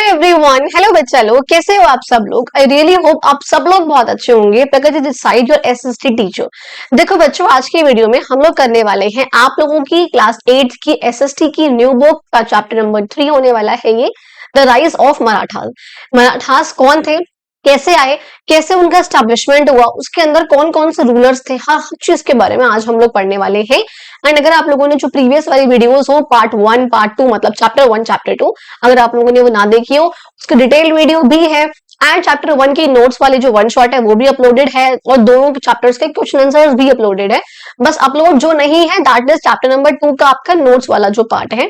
Everyone, hello बच्चा लोग, कैसे हो आप सब लोग। आई रियली होप आप सब लोग बहुत अच्छे होंगे। Pragati this side your SST teacher. देखो बच्चों, आज की वीडियो में हम लोग करने वाले हैं आप लोगों की क्लास 8 की एसएसटी की न्यू बुक का चैप्टर नंबर 3 होने वाला है ये, the rise of Marathas. Marathas कौन थे, कैसे आए, कैसे उनका स्टैब्लिशमेंट हुआ, उसके अंदर कौन कौन से रूलर्स थे, हर चीज के बारे में आज हम लोग पढ़ने वाले हैं। एंड अगर आप लोगों ने जो प्रीवियस वाली वीडियोस हो, पार्ट 1 पार्ट 2 मतलब चैप्टर 1 चैप्टर 2, अगर आप लोगों ने वो ना देखी हो, उसकी डिटेल वीडियो भी है। एंड चैप्टर 1 की नोट्स वाले जो वन शॉट है वो भी अपलोडेड है, और दोनों चैप्टर्स के क्वेश्चन आंसर्स भी अपलोडेड है। बस अपलोड जो नहीं है दैट इज चैप्टर नंबर 2 का आपका नोट्स वाला जो पार्ट है,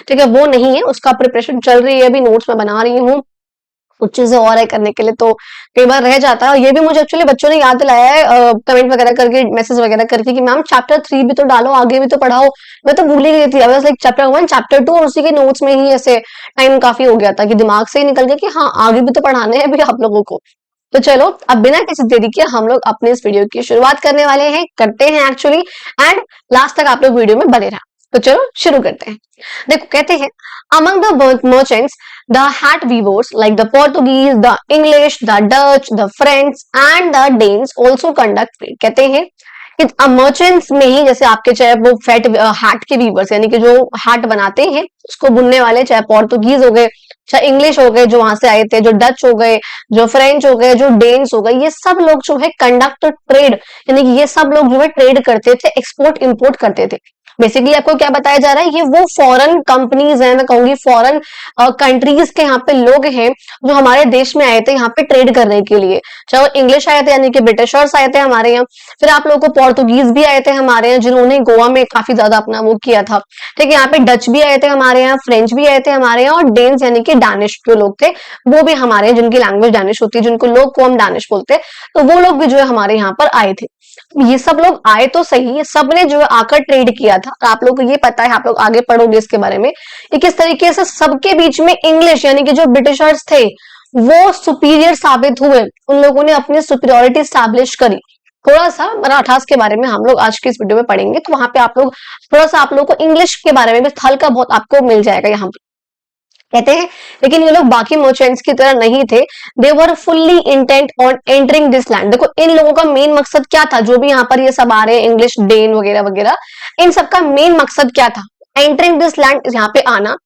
ठीक है, वो नहीं है, उसका प्रिपरेशन चल रही है, अभी नोट्स में बना रही हूँ, कुछ चीजें और है करने के लिए, तो कई बार रह जाता है। ये भी मुझे एक्चुअली बच्चों ने याद दिलाया है कमेंट वगैरह करके, मैसेज वगैरह करके कि मैम चैप्टर 3 भी तो डालो, आगे भी तो पढ़ाओ। मैं तो भूल ही गई थी, लाइक चैप्टर 1 चैप्टर 2 और उसी के नोट्स में ही ऐसे टाइम काफी हो गया था कि दिमाग से ही निकल गया कि हाँ आगे भी तो पढ़ाने हैं भी आप लोगों को। तो चलो अब बिना किसी देरी के हम लोग अपने इस वीडियो की शुरुआत करने वाले हैं, करते हैं एक्चुअली, एंड लास्ट तक आप लोग वीडियो में बने रहा। तो चलो शुरू करते हैं। देखो कहते हैं, among the merchants, the hat weavers like the Portuguese, the English, the Dutch, the French and the Danes also conduct trade। कहते हैं कि मर्चेंट्स में ही, जैसे आपके चाहे वो हैट के वीवर्स यानी कि जो हैट बनाते हैं उसको बुनने वाले, चाहे पोर्तुगीज हो गए, चाहे इंग्लिश हो गए जो वहां से आए थे, जो डच हो गए, जो फ्रेंच हो गए, जो डेन्स हो गए, ये सब लोग जो है कंडक्ट ट्रेड, यानी कि ये सब लोग जो है ट्रेड करते थे, एक्सपोर्ट इंपोर्ट करते थे। बेसिकली आपको क्या बताया जा रहा है, ये वो फॉरेन कंपनीज हैं, मैं कहूंगी फॉरेन कंट्रीज के यहाँ पे लोग हैं जो हमारे देश में आए थे यहाँ पे ट्रेड करने के लिए। चाहे वो इंग्लिश आए थे यानी कि ब्रिटिशर्स आए थे हमारे यहाँ, फिर आप लोगों को पोर्तुगीज भी आए थे हमारे यहाँ जिन्होंने गोवा में काफी ज्यादा अपना वो किया था, ठीक है। यहाँ पे डच भी आए थे हमारे यहाँ, फ्रेंच भी आए थे हमारे यहाँ, और डेन्स यानी कि डैनिश जो लोग थे वो भी हमारे यहाँ, जिनकी लैंग्वेज डैनिश होती है, जिनको लोग को हम डैनिश बोलते हैं, तो वो लोग भी जो है हमारे यहाँ पर आए थे। ये सब लोग आए तो सही, ये सब ने जो है आकर ट्रेड किया था। तो आप लोग को ये पता है, आप लोग आगे पढ़ोगे इसके बारे में कि किस तरीके से सबके बीच में इंग्लिश यानी कि जो ब्रिटिशर्स थे वो सुपीरियर साबित हुए, उन लोगों ने अपनी सुपीरियोरिटी स्टैब्लिश करी। थोड़ा सा मराठास के बारे में हम लोग आज की इस वीडियो में पढ़ेंगे, तो वहां पे आप लोग थोड़ा सा आप लोग को इंग्लिश के बारे में भी हल्का बहुत आपको मिल जाएगा यहाँ पे। कहते हैं लेकिन ये लोग बाकी मर्चेंट्स की तरह नहीं थे, they were fully intent on entering this land. देखो इन लोगों का मेन मकसद क्या था, जो भी यहाँ पर ये सब आ रहे हैं इंग्लिश डेन वगैरह वगैरह, इन सबका मेन मकसद क्या था, एंटरिंग दिस लैंड, यहाँ पे आना,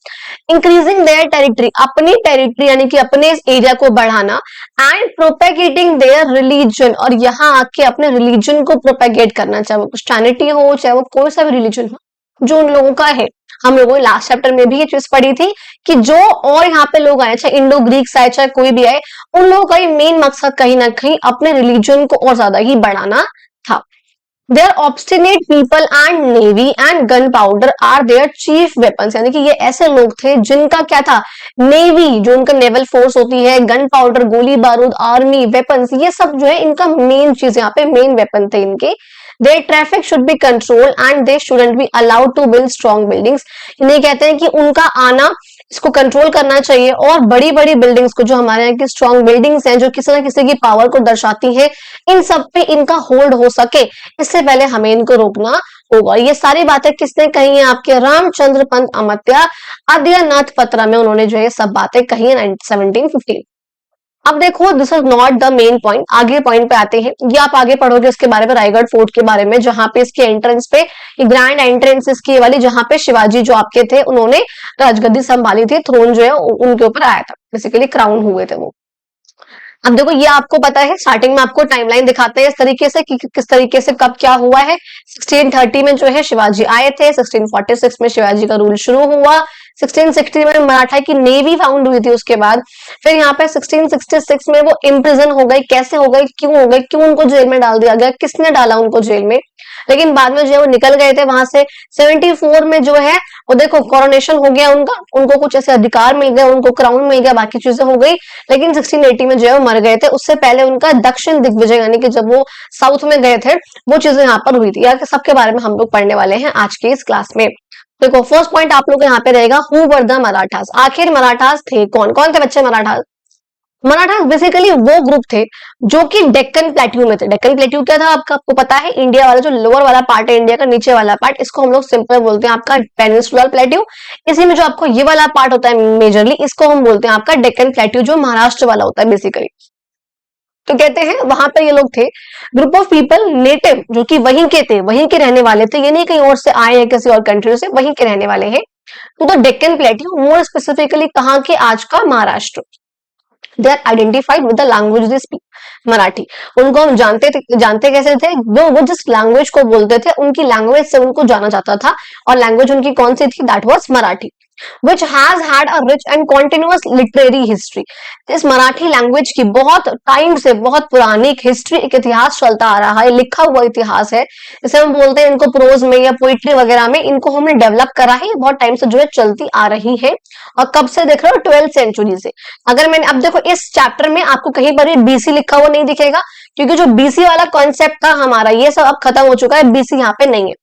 इंक्रीजिंग देयर टेरिटरी, अपनी टेरिटरी यानी कि अपने इस एरिया को बढ़ाना, एंड प्रोपेगेटिंग देयर रिलीजन, और यहाँ आके अपने रिलीजन को प्रोपेगेट करना, चाहे वो क्रिश्चियनिटी हो चाहे वो कोई सा भी रिलीजन हो जो उन लोगों का है। हम लोगों ने लास्ट चैप्टर में भी ये चीज पढ़ी थी कि जो और यहाँ पे लोग आए, चाहे इंडो ग्रीक्स आए चाहे कोई भी आए, उन लोगों का मेन मकसद कहीं ना कहीं अपने रिलीजन को और ज्यादा ही बढ़ाना था। Their obstinate people and navy and gunpowder are their chief weapons, यानी कि ये ऐसे लोग थे जिनका क्या था, नेवी जो उनका नेवल फोर्स होती है, गन पाउडर गोली बारूद, आर्मी वेपन्स, ये सब जो है इनका मेन चीज, यहाँ पे मेन वेपन थे इनके। Their traffic should be controlled and they shouldn't be allowed to build strong buildings। इन्हें कहते हैं कि उनका आना इसको कंट्रोल करना चाहिए, और बड़ी बड़ी बिल्डिंग्स को, जो हमारे यहाँ की स्ट्रॉन्ग बिल्डिंग्स हैं जो किसी ना किसी की पावर को दर्शाती है, इन सब पे इनका होल्ड हो सके, इससे पहले हमें इनको रोकना होगा। ये सारी बातें किसने कही है, आपके रामचंद्र पंत अमात्या आद्यनाथ पत्र में उन्होंने जो है सब बातें कही है 1715। अब देखो this is not the main point, आगे पॉइंट पे आते हैं। ये आप आगे पढ़ोगे इसके बारे में, रायगढ़ फोर्ट के बारे में, जहां पे इसके एंट्रेंस पे ग्रैंड एंट्रेंस इसकी वाली, जहां पे शिवाजी जो आपके थे उन्होंने राजगद्दी संभाली थी, थ्रोन जो है उनके ऊपर आया था, बेसिकली क्राउन हुए थे वो। अब देखो ये आपको पता है, स्टार्टिंग में आपको टाइमलाइन दिखाते हैं इस तरीके से कि किस तरीके से कब क्या हुआ है। 1630 में जो है शिवाजी आए थे, 1646 में शिवाजी का रूल शुरू हुआ, 1660 में मराठा की नेवी फाउंड हुई थी उसके बाद, फिर यहाँ पे 1666 में वो इम्प्रिजन हो गई। कैसे हो गई, क्यों हो गई, क्यों उनको जेल में डाल दिया गया, किसने डाला उनको जेल में, लेकिन बाद में जो है वो निकल गए थे वहां से। 74 में जो है वो देखो कोरोनेशन हो गया उनका, उनको कुछ ऐसे अधिकार मिल गए, उनको क्राउन मिल गया, बाकी चीजें हो गई, लेकिन 1680 में जो है वो मर गए थे। उससे पहले उनका दक्षिण दिग्विजय यानी कि जब वो साउथ में गए थे वो चीजें यहाँ पर हुई थी। यार सबके बारे में हम लोग पढ़ने वाले हैं आज की इस क्लास में। देखो फर्स्ट पॉइंट आप लोग यहाँ पे रहेगा, हु वर द मराठास, आखिर मराठास थे कौन, कौन थे बच्चे मराठास। मराठा बेसिकली वो ग्रुप थे जो कि डेक्कन प्लेट्यू में थे। डेक्कन प्लेट्यू क्या था आपका, आपको पता है, इंडिया वाला जो लोअर वाला पार्ट है, इंडिया का नीचे वाला पार्ट, इसको हम लोग सिंपल बोलते हैं आपका पेनिनसुलर प्लेट्यू। इसी में जो आपको ये वाला पार्ट होता है मेजरली, इसको हम बोलते हैं आपका डेक्कन प्लेट्यू, जो महाराष्ट्र वाला होता है बेसिकली। तो कहते हैं वहां पर ये लोग थे, ग्रुप ऑफ पीपल नेटिव, जो कि वहीं के थे, वहीं के रहने वाले थे, ये नहीं कहीं और से आए हैं किसी और कंट्री से, वहीं के रहने वाले हैं। तो the Deccan plateau, more specifically कहाँ के, आज का Maharashtra. They are identified with the language they speak, Marathi. उनको हम जानते कैसे थे, वो जिस लैंग्वेज को बोलते थे उनकी लैंग्वेज से उनको जाना जाता था, और लैंग्वेज उनकी कौन सी थी, that was Marathi, which has had a rich and continuous literary history। इस मराठी लैंग्वेज की बहुत टाइम से, बहुत पुरानी एक हिस्ट्री, एक इतिहास चलता आ रहा है, लिखा हुआ इतिहास है, इसे हम बोलते हैं इनको प्रोज में या पोइट्री वगैरह में, इनको हमने डेवलप करा है, बहुत टाइम से जो है चलती आ रही है। और कब से देख रहे हो, 12th सेंचुरी से। अगर मैंने, अब देखो इस चैप्टर में आपको कहीं पर भी बीसी लिखा हुआ नहीं दिखेगा, क्योंकि जो बीसी वाला कॉन्सेप्ट था हमारा, ये सब अब खत्म हो चुका है, बीसी यहाँ पे नहीं है।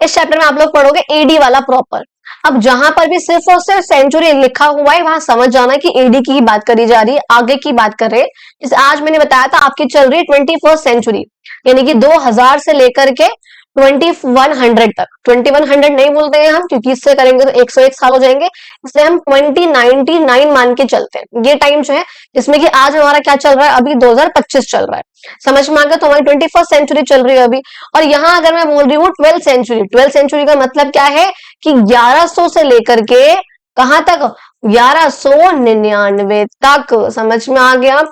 इस चैप्टर में आप लोग पढ़ोगे एडी वाला प्रॉपर। अब जहां पर भी सिर्फ और सिर्फ सेंचुरी लिखा हुआ है, वहां समझ जाना कि एडी की ही बात करी जा रही है, आगे की बात कर रहे हैं। जैसे आज मैंने बताया था आपकी चल रही है 21st सेंचुरी, यानी कि 2000 से लेकर के 2100 तक। 2100 नहीं बोलते हैं हम, क्योंकि इससे करेंगे तो 101 साल हो जाएंगे, इसलिए हम 2099 मान के चलते हैं। ये टाइम जो है, जिसमें कि आज हमारा क्या चल रहा है, अभी 2025 चल रहा है, समझ में आ गया। तो हमारी 21st सेंचुरी चल रही है अभी। और यहाँ अगर मैं बोल रही हूँ 12th सेंचुरी, 12th सेंचुरी का मतलब क्या है कि 1100 से लेकर के कहां तक, 1199 तक, समझ में आ गया।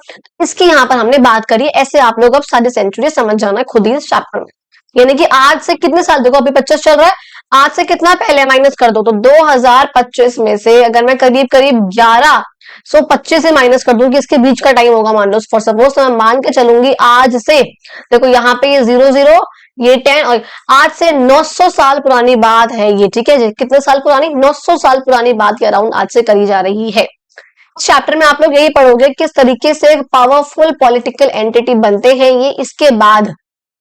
इसकी यहाँ पर हमने बात करी, ऐसे आप लोग अब सारी सेंचुरी समझ जाना खुद ही इस चैप्टर में। यानी कि आज से कितने साल, देखो अभी 25 चल रहा है, आज से कितना पहले माइनस कर दो, तो 2025 में से अगर मैं करीब करीब 1125 से माइनस कर दूं कि इसके बीच का टाइम होगा, मान लो फॉर सपोज, तो मैं मान के चलूंगी आज से, देखो यहाँ पे ये 00, ये 10, और आज से 900 साल पुरानी बात है ये, ठीक है जी। कितने साल पुरानी, 900 साल पुरानी बात के अराउंड आज से करी जा रही है। चैप्टर में आप लोग यही पढ़ोगे किस तरीके से पावरफुल पॉलिटिकल एंटिटी बनते हैं ये, इसके बाद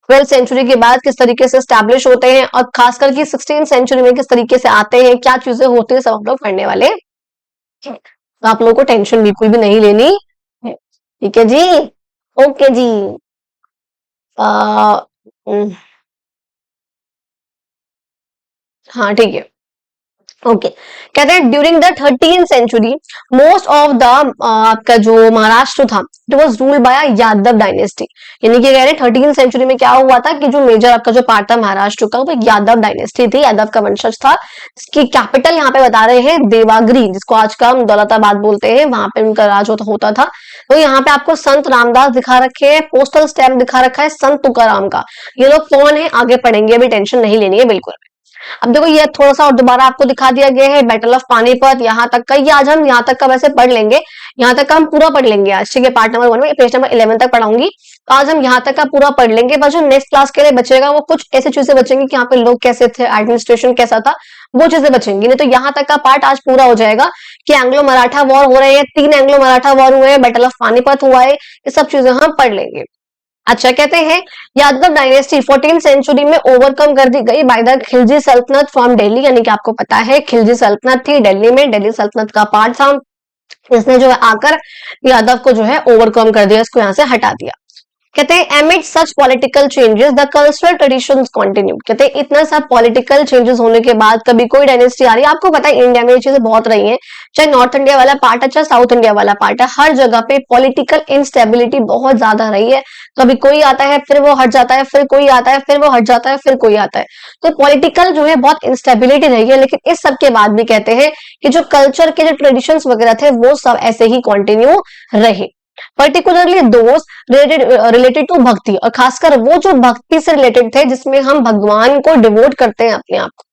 12th सेंचुरी के बाद किस तरीके से स्टैब्लिश होते हैं, और खासकर की 16th सेंचुरी में किस तरीके से आते हैं, क्या चीजें होती है, सब आप लोग पढ़ने वाले हैं। तो आप लोगों को टेंशन बिल्कुल भी नहीं लेनी है, ठीक है जी, ओके जी। हाँ ठीक है, ओके। कहते हैं during the 13th century most of the, आपका जो महाराष्ट्र था, it was ruled by Yadav dynasty. यानी कि कह रहे हैं 13th सेंचुरी में क्या हुआ था कि जो मेजर आपका जो पार्ट था महाराष्ट्र का, वो यादव डायनेस्टी थी, यादव का वंशज था। इसकी कैपिटल यहाँ पे बता रहे हैं देवागिरी, जिसको आज का हम दौलताबाद बोलते हैं, वहां पे उनका राज होता था। तो यहाँ पे आपको संत रामदास दिखा रखे हैं, पोस्टल स्टैम्प दिखा रखा है संत तुकाराम का। ये लोग कौन है आगे पढ़ेंगे, अभी टेंशन नहीं लेनी है बिल्कुल। अब देखो ये थोड़ा सा और दोबारा आपको दिखा दिया गया है, बैटल ऑफ पानीपत, यहाँ तक का, ये आज हम यहाँ तक का वैसे पढ़ लेंगे, यहाँ तक का हम पूरा पढ़ लेंगे आज, ठीक है। पार्ट नंबर 1 में पेज नंबर 11 तक पढ़ाऊंगी, तो आज हम यहाँ तक का पूरा पढ़ लेंगे। बस जो नेक्स्ट क्लास के लिए बचेगा वो कुछ ऐसी चीजें बचेंगी कि यहाँ पे लोग कैसे थे, एडमिनिस्ट्रेशन कैसा था, वो चीजें बचेंगी। नहीं तो यहाँ तक का पार्ट आज पूरा हो जाएगा कि एंग्लो मराठा वॉर हो रहे हैं, 3 एंग्लो मराठा वॉर हुए हैं, बैटल ऑफ पानीपत हुआ है, ये सब चीजें हम पढ़ लेंगे। अच्छा, कहते हैं यादव डायनेस्टी 14th सेंचुरी में ओवरकम कर दी गई बाय द खिलजी सल्तनत फ्रॉम दिल्ली। यानी कि आपको पता है खिलजी सल्तनत थी दिल्ली में, दिल्ली सल्तनत का पार्ट था, इसने जो है आकर यादव को जो है ओवरकम कर दिया, इसको यहाँ से हटा दिया। कहते हैं एमिड सच political changes the cultural traditions continue. कहते हैं इतना सब पॉलिटिकल चेंजेस होने के बाद कभी कोई डायनेस्टी आ रही है, आपको पता है इंडिया में ये चीजें बहुत रही हैं, चाहे नॉर्थ इंडिया वाला पार्ट है चाहे साउथ इंडिया वाला पार्ट है, हर जगह पे पॉलिटिकल इंस्टेबिलिटी बहुत ज्यादा रही है। कभी कोई आता है फिर वो हट जाता है, फिर कोई आता है फिर वो हट जाता है, फिर कोई आता है, तो पॉलिटिकल जो है बहुत इंस्टेबिलिटी रही है। लेकिन इस सब के बाद भी कहते हैं कि जो कल्चर के जो ट्रेडिशंस वगैरह थे वो सब ऐसे ही कंटिन्यू रहे, पर्टिकुलरली दोस रिलेटेड टू भक्ति, और खासकर वो जो भक्ति से रिलेटेड थे जिसमें हम भगवान को डिवोट करते हैं अपने आप को।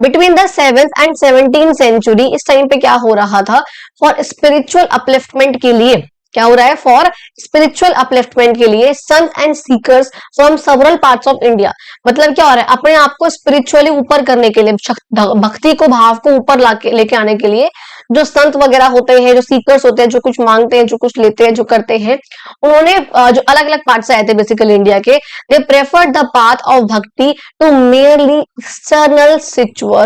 Between the 7th and 17th century इस टाइम पे क्या हो रहा था, फॉर स्पिरिचुअल अपलिफ्टमेंट के लिए, क्या हो रहा है, फॉर स्पिरिचुअल अपलिफ्टमेंट के लिए संत and seekers from several parts of India. मतलब क्या हो रहा है, अपने आप को स्पिरिचुअली ऊपर करने के लिए, भक्ति को, भाव को ऊपर लेके आने के लिए जो संत वगैरह होते हैं, जो सीकर्स होते हैं, जो कुछ मांगते हैं, जो कुछ लेते हैं, जो करते हैं, उन्होंने जो अलग अलग पार्ट से आए थे बेसिकली इंडिया के, दे प्रेफर्ड द पाथ ऑफ भक्ति टू मेयरली एक्सटर्नल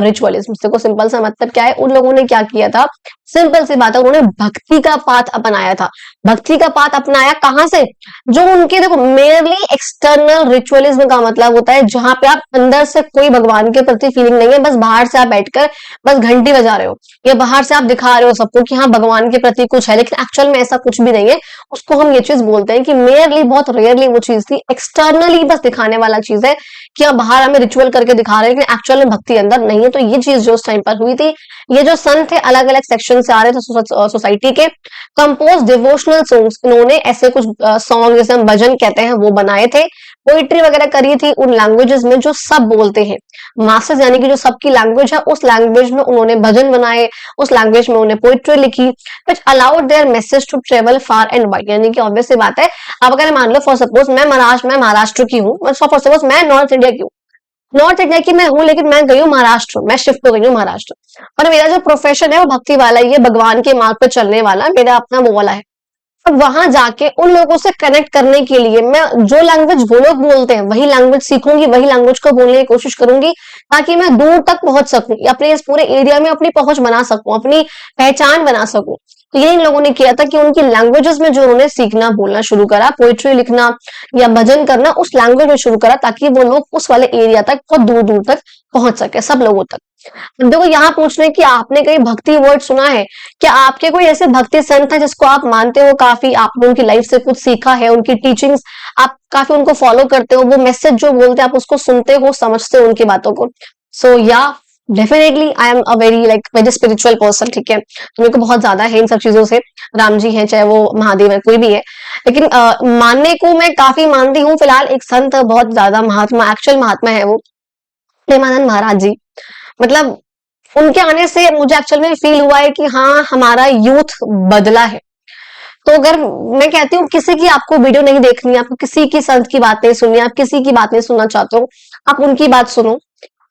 रिचुअलिज्म। देखो सिंपल सा मतलब क्या है, उन लोगों ने क्या किया था, सिंपल सी बात है, उन्होंने भक्ति का पाथ अपनाया था। भक्ति का पाथ अपनाया कहां से? जो उनके, देखो मेयरली एक्सटर्नल रिचुअलिज्म का मतलब होता है जहां पे आप अंदर से कोई भगवान के प्रति फीलिंग नहीं है, बस बाहर से आप बैठकर बस घंटी बजा रहे हो या बाहर से आप दिखा रहे हो सबको कि हाँ भगवान के प्रति कुछ है, लेकिन एक्चुअल में ऐसा कुछ भी नहीं है। उसको हम ये चीज बोलते हैं कि मेयरली, बहुत रेयरली वो चीज थी, एक्सटर्नली बस दिखाने वाला चीज है कि हाँ बाहर हमें रिचुअल करके दिखा रहे हैं, लेकिन एक्चुअल में भक्ति अंदर नहीं है। तो ये चीज जो उस टाइम पर हुई थी, ये जो संत थे अलग अलग सेक्शन से आ रहे थे सोसाइटी के, कंपोज डिवोशनल सॉन्ग्स, इन्होंने ऐसे कुछ सॉन्ग जैसे हम भजन कहते हैं वो बनाए थे, पोइट्री वगैरह करी थी उन लैंग्वेजेस में जो सब बोलते हैं, मास्टर्स यानी कि जो सबकी लैंग्वेज है उस लैंग्वेज में उन्होंने भजन बनाए, उस लैंग्वेज में उन्होंने पोइट्री लिखी, which allowed their message to travel far and wide. यानी कि ऑब्वियस सी बात है, अब अगर मान लो फॉर सपोज मैं महाराष्ट्र की हूँ, फॉर सपोज मैं नॉर्थ इंडिया की हूँ, नॉर्थ इंडिया की मैं हूँ, लेकिन मैं गई हूँ महाराष्ट्र, मैं शिफ्ट हो गई हूँ महाराष्ट्र, और मेरा जो प्रोफेशन है वो भक्ति वाला ही है, भगवान के मार्ग पे चलने वाला, मेरा अपना वो वाला है। अब वहां जाके उन लोगों से कनेक्ट करने के लिए मैं जो लैंग्वेज वो लोग बोलते हैं वही लैंग्वेज सीखूंगी, वही लैंग्वेज को बोलने की कोशिश करूंगी, ताकि मैं दूर तक पहुंच सकूं, अपने इस पूरे एरिया में अपनी पहुंच बना सकूं, अपनी पहचान बना सकूं। तो ये इन लोगों ने किया था कि उनकी लैंग्वेजेस में जो उन्होंने सीखना बोलना शुरू करा, पोइट्री लिखना या भजन करना उस लैंग्वेज में शुरू करा, ताकि वो लोग उस वाले एरिया तक बहुत दूर दूर तक पहुंच सके, सब लोगों तक। देखो यहाँ पूछ रहे हैं कि आपने कहीं भक्ति वर्ड सुना है क्या? आपके कोई ऐसे भक्ति संत है जिसको आप मानते हो, काफी आपने उनकी लाइफ से कुछ सीखा है, उनकी टीचिंग्स आप काफी उनको फॉलो करते हो, वो मैसेज जो बोलते हैं आप उसको सुनते हो, समझते हो उनकी बातों को? सो या definitely I am a very spiritual person, ठीक है, तो मेरे को बहुत ज्यादा है इन सब चीजों से। राम जी हैं, चाहे वो महादेव है, कोई भी है, लेकिन मानने को मैं काफी मानती हूँ। फिलहाल एक संत बहुत ज्यादा महात्मा, एक्चुअल महात्मा है वो, प्रेमानंद महाराज जी। मतलब उनके आने से मुझे एक्चुअल में फील हुआ है कि हाँ हमारा यूथ बदला है। तो अगर मैं कहती हूँ किसी की आपको वीडियो नहीं देखनी, आपको किसी की संत की बात नहीं सुननी, आप किसी की बात नहीं सुनना चाहते हो, आप उनकी बात सुनो।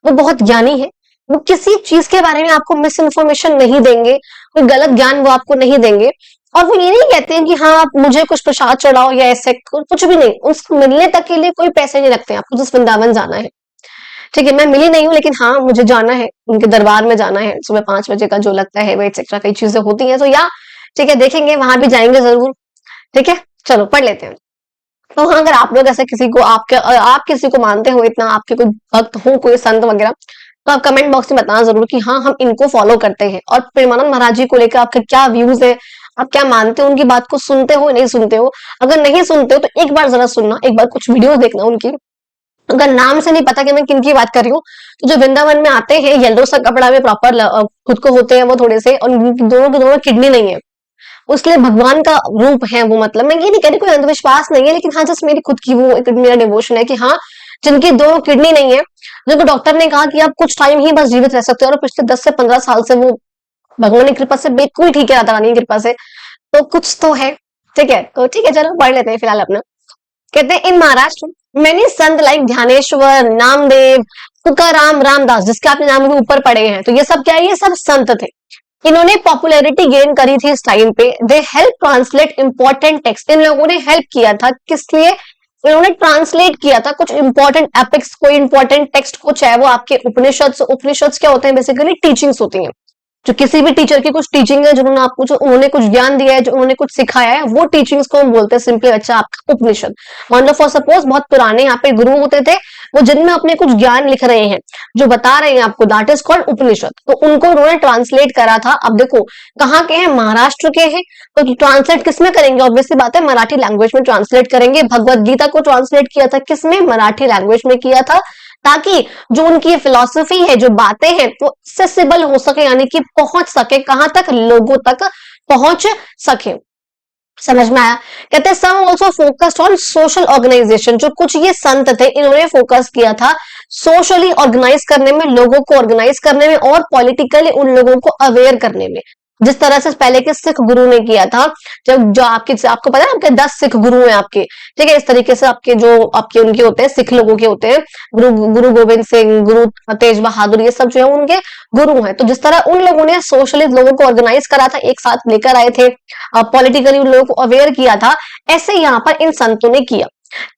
वो बहुत ज्ञानी है, वो किसी चीज के बारे में आपको मिस इन्फॉर्मेशन नहीं देंगे, कोई गलत ज्ञान वो आपको नहीं देंगे। और वो ये नहीं कहते हैं कि हाँ आप मुझे कुछ प्रसाद चढ़ाओ या ऐसे कुछ भी नहीं, उसको मिलने तक के लिए कोई पैसे नहीं रखते हैं, आपको जिस वृंदावन जाना है, ठीक है, मैं मिली नहीं हूँ, लेकिन हाँ मुझे जाना है, उनके दरबार में जाना है, सुबह 5 बजे का जो लगता है वो एक्सेट्रा कई चीजें होती हैं, तो या ठीक है देखेंगे, वहां भी जाएंगे जरूर, ठीक है। चलो पढ़ लेते हैं। तो हाँ अगर आप लोग ऐसे किसी को आप किसी को मानते हो इतना, आपके कोई भक्त हो, कोई संत वगैरह, तो आप कमेंट बॉक्स में बताना जरूर कि हाँ हम इनको फॉलो करते हैं। और प्रेमानंद महाराज जी को लेकर आपके क्या व्यूज है, आप क्या मानते हो, उनकी बात को सुनते हो नहीं सुनते हो? अगर नहीं सुनते हो तो एक बार जरा सुनना, एक बार कुछ वीडियो देखना उनकी। अगर नाम से नहीं पता कि मैं किन की बात कर रही हूँ, तो जो वृंदावन में आते हैं येलो सा कपड़ा में प्रॉपर खुद को होते हैं वो थोड़े से, और उनकी दोनों की दोनों किडनी नहीं है, उसके लिए भगवान का रूप है वो। मतलब मैं ये नहीं कह रही कोई अंधविश्वास नहीं है, लेकिन हाँ जस्ट मेरी खुद की वो एक मेरा डिवोशन है कि हाँ जिनकी दोनों किडनी नहीं है, जिनको डॉक्टर ने कहा कि आप कुछ टाइम ही बस जीवित रह सकते हो, और पिछले 10 से 15 साल से वो भगवान की कृपा से बिल्कुल ठीक है, राधा रानी की कृपा से, तो कुछ तो है, ठीक है। तो ठीक है चलो पढ़ लेते हैं फिलहाल अपना। कहते हैं इन महाराष्ट्र मैनी संत लाइक ध्यानेश्वर, नामदेव, तुकाराम, रामदास, जिसके आपने नाम भी ऊपर पढ़े हैं, तो ये सब क्या है, ये सब संत थे। इन्होंने पॉपुलैरिटी गेन करी थी इस टाइम पे। They help translate important text, इन लोगों ने हेल्प किया था किस लिए? इन्होंने ट्रांसलेट किया था कुछ इंपॉर्टेंट एपिक्स, कोई इंपॉर्टेंट टेक्स्ट को, चाहे वो आपके उपनिषद क्या होते हैं, बेसिकली टीचिंग्स होती हैं, जो किसी भी टीचर की कुछ टीचिंग है, जिन्होंने आपको जो उन्होंने कुछ ज्ञान दिया है, जो उन्होंने कुछ सिखाया है, वो टीचिंग्स को हम बोलते हैं सिंपली अच्छा आपका उपनिषद। मान लो फॉर सपोज बहुत पुराने यहाँ पे गुरु होते थे, वो जिनमें अपने कुछ ज्ञान लिख रहे हैं, जो बता रहे हैं आपको, दैट इज कॉल्ड उपनिषद। तो उनको उन्होंने ट्रांसलेट करा था। अब देखो कहाँ के हैं, महाराष्ट्र के हैं, तो ट्रांसलेट किसमें करेंगे? ऑब्वियसली बात है मराठी लैंग्वेज में ट्रांसलेट करेंगे। भगवत गीता को ट्रांसलेट किया था किसमें? मराठी लैंग्वेज में किया था, ताकि जो उनकी फिलॉसफी है, जो बातें हैं, वो एक्सेसिबल हो सके, यानी कि पहुंच सके, कहां तक? लोगों तक पहुंच सके। समझ में आया? कहते हैं some also focused on social organisation, जो कुछ ये संत थे इन्होंने फोकस किया था सोशली ऑर्गेनाइज करने में, लोगों को ऑर्गेनाइज करने में, और पॉलिटिकली उन लोगों को अवेयर करने में, जिस तरह से पहले के सिख गुरु ने किया था। जब जो आपको पता है आपके 10 सिख गुरु हैं आपके, ठीक है, इस तरीके से आपके जो आपके उनके होते हैं, सिख लोगों के होते हैं, गुरु गोविंद सिंह, गुरु तेज बहादुर, ये सब जो है उनके गुरु हैं। तो जिस तरह उन लोगों ने सोशली लोगों को ऑर्गेनाइज करा था, एक साथ लेकर आए थे, पॉलिटिकली उन लोगों को अवेयर किया था, ऐसे यहाँ पर इन संतों ने किया।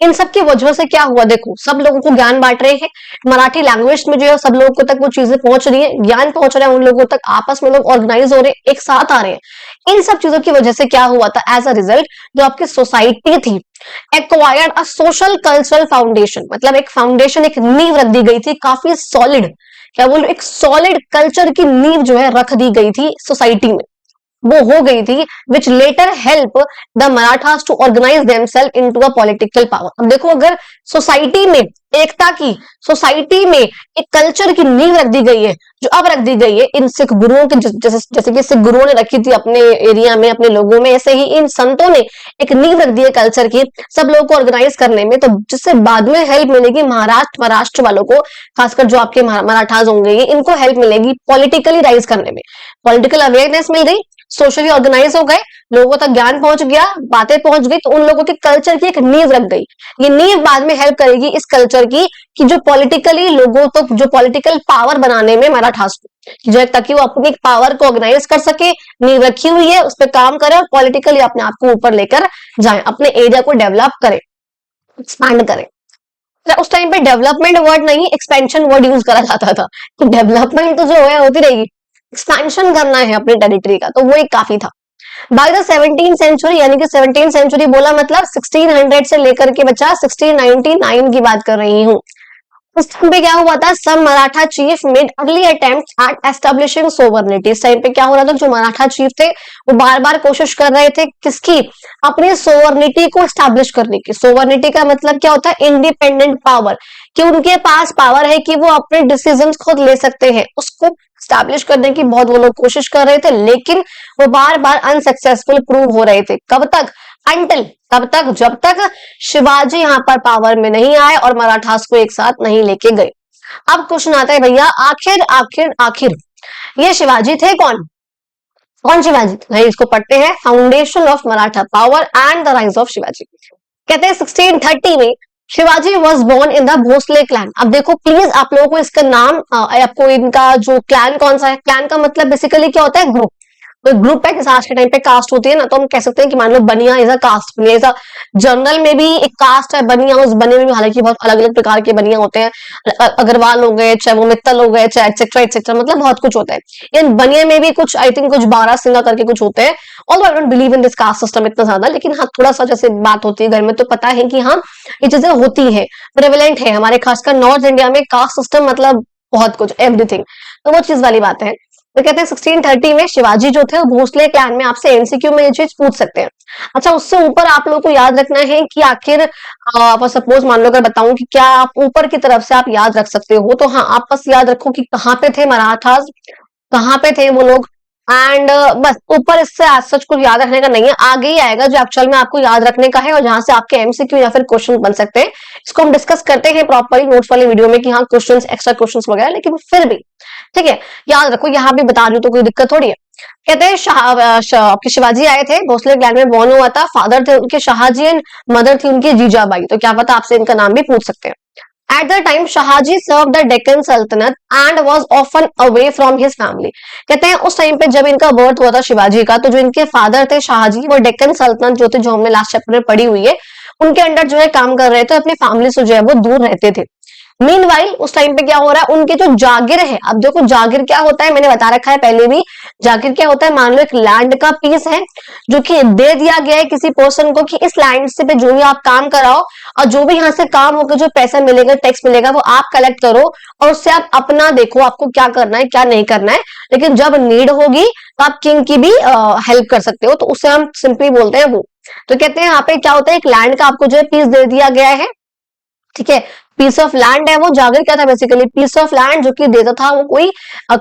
इन सब की वजह से क्या हुआ, देखो सब लोगों को ज्ञान बांट रहे हैं, मराठी लैंग्वेज में जो है सब लोगों तक वो चीजें पहुंच रही है, ज्ञान पहुंच रहा है उन लोगों तक, आपस में लोग ऑर्गेनाइज हो रहे हैं, एक साथ आ रहे हैं। इन सब चीजों की वजह से क्या हुआ था, एज अ रिजल्ट जो आपकी सोसाइटी थी acquired a social cultural foundation, मतलब एक फाउंडेशन, एक नींव रख दी गई थी काफी सॉलिड, क्या बोल, एक सॉलिड कल्चर की नींव जो है रख दी गई थी सोसाइटी में, वो हो गई थी, which later help the Marathas to organise themselves into a political power. अब देखो अगर सोसाइटी में एकता की, सोसाइटी में एक कल्चर की नींव रख दी गई है, जो अब रख दी गई है इन सिख गुरुओं के, जैसे जैसे कि सिख गुरुओं ने रखी थी अपने एरिया में अपने लोगों में, ऐसे ही इन संतों ने एक नींव रख दी है कल्चर की सब लोगों को ऑर्गेनाइज करने में, तो जिससे बाद में हेल्प मिलेगी महाराष्ट्र वालों को, खासकर जो आपके मराठास होंगे इनको हेल्प मिलेगी पॉलिटिकली राइज करने में, पॉलिटिकल अवेयरनेस मिल गई, सोशली ऑर्गेनाइज हो गए, लोगों तक ज्ञान पहुंच गया, बातें पहुंच गई, तो उन लोगों के कल्चर की एक नींव रख गई। ये नींव बाद में हेल्प करेगी इस कल्चर की कि जो पॉलिटिकली लोगों तक जो पॉलिटिकल पावर बनाने में मराठास को, जो ताकि वो अपनी पावर को ऑर्गेनाइज कर सके, नींव रखी हुई है उस पर काम करे और पॉलिटिकली अपने आप को ऊपर लेकर जाए, अपने एरिया को डेवलप करे, एक्सपैंड करे। उस टाइम पे डेवलपमेंट वर्ड नहीं एक्सपेंशन वर्ड यूज करा जाता था, कि डेवलपमेंट तो जो है होती रहेगी, एक्सपेंशन करना है अपने टेरिटरी का, तो वो एक काफी था। बाय द 17th सेंचुरी, यानी कि 17th सेंचुरी बोला मतलब 1600 से लेकर के बच्चा 1699 की बात कर रही हूँ, उस टाइम पे क्या हुआ था, सब Maratha chief made early attempt at establishing sovereignty. इस टाइम पे क्या हो रहा था, जो मराठा चीफ थे वो बार बार कोशिश कर रहे थे किसकी, अपनी सोवर्निटी को एस्टेब्लिश करने की। सोवर्निटी का मतलब क्या होता है, इंडिपेंडेंट पावर, कि उनके पास पावर है कि वो अपने डिसीजंस खुद ले सकते हैं, उसको स्टैब्लिश करने की बहुत वो लोग कोशिश कर रहे थे, लेकिन वो बार बार अनसक्सेसफुल प्रूव हो रहे थे। कब तक, अंटिल, तब तक जब तक शिवाजी यहाँ पर पावर में नहीं आए और मराठास को एक साथ नहीं लेके गए। अब क्वेश्चन आता है भैया, आखिर आखिर आखिर ये शिवाजी थे कौन, कौन शिवाजी, नहीं इसको पढ़ते हैं, foundation of Maratha power and the rise of Shivaji. कहते हैं 1630 में Shivaji was born in the Bhosle clan. अब देखो प्लीज आप लोगों को इसका नाम, आपको इनका जो क्लैन कौन सा है, क्लैन का मतलब बेसिकली क्या होता है, ग्रुप। तो ग्रुप है, जैसे आज के टाइम पे कास्ट होती है ना, तो हम कह सकते हैं कि मान लो बनिया इज अ कास्ट, बनिया इज अ, जनरल में भी एक कास्ट है बनिया, उस बनिया में भी हालांकि बहुत अलग अलग प्रकार के बनिया होते हैं, अग्रवाल हो गए, चाहे वो मित्तल हो गए, चाहे एक्सेट्रा एक्सेट्रा, मतलब बहुत कुछ होता है। इन बनिया में भी कुछ आई थिंक कुछ 12 सिंगा करके कुछ होते हैं, although I don't believe in this caste system इतना ज्यादा, लेकिन हाँ थोड़ा सा जैसे बात होती है घर में तो पता है कि हाँ ये चीजें होती है, प्रेवलेंट है हमारे खासकर नॉर्थ इंडिया में कास्ट सिस्टम, मतलब बहुत कुछ एवरीथिंग, तो वो चीज वाली बात है। तो कहते हैं 1630 में शिवाजी जो थे वो भोसले क्लैन में, आपसे एमसीक्यू में ये चीज पूछ सकते हैं। अच्छा उससे ऊपर आप लोगों को याद रखना है कि आखिर आप सपोज मान लो अगर बताऊं कि क्या आप ऊपर की तरफ से आप याद रख सकते हो, तो हाँ आप बस याद रखो कि कहाँ पे थे मराठास, कहाँ पे थे वो लोग, एंड बस ऊपर इससे आज सच कुछ याद रखने का नहीं है, आगे ही आएगा जो एक्चुअल में आपको याद रखने का है और जहां से आपके एमसीक्यू या फिर क्वेश्चन बन सकते हैं। इसको हम डिस्कस करते हैं प्रॉपरली नोट्स वाली वीडियो में कि हाँ क्वेश्चन एक्स्ट्रा क्वेश्चन वगैरह, लेकिन फिर भी ठीक है याद रखो, यहाँ भी बता दूं तो कोई दिक्कत थोड़ी है। कहते हैं आपके शिवाजी आए थे, भोसले क्लैन में बॉर्न हुआ था, फादर थे उनके शाहजी एंड मदर थी उनकी जीजाबाई, तो क्या पता आपसे इनका नाम भी पूछ सकते हैं। At the time, Shahaji served the Deccan Sultanate and was often away from his family. कहते हैं उस टाइम पे जब इनका बर्थ हुआ था शिवाजी का, तो जो इनके फादर थे शाहजी, वो डेक्कन सल्तनत जो थे, जो हमने लास्ट चैप्टर में पढ़ी हुई है, उनके अंडर जो है काम कर रहे थे, अपनी फैमिली से जो है वो दूर रहते थे। मीनवाइल उस टाइम पे क्या हो रहा है, उनके जो जागिर है, अब देखो जागिर क्या होता है मैंने बता रखा है पहले भी, जागिर क्या होता है, मान लो एक लैंड का पीस है जो कि दे दिया गया है किसी पर्सन को कि इस लैंड से पे जो भी आप काम कराओ और जो भी यहाँ से काम होकर जो पैसा मिलेगा, टैक्स मिलेगा, वो आप कलेक्ट करो और उससे आप अपना देखो आपको क्या करना है क्या नहीं करना है, लेकिन जब नीड होगी तो आप किंग की भी हेल्प कर सकते हो, तो उसे हम सिंपली बोलते हैं वो। तो कहते हैं यहाँ पे क्या होता है, एक लैंड का आपको जो है पीस दे दिया गया है, ठीक है, पीस ऑफ लैंड है वो। जागिर क्या था, बेसिकली पीस ऑफ लैंड जो कि देता था वो कोई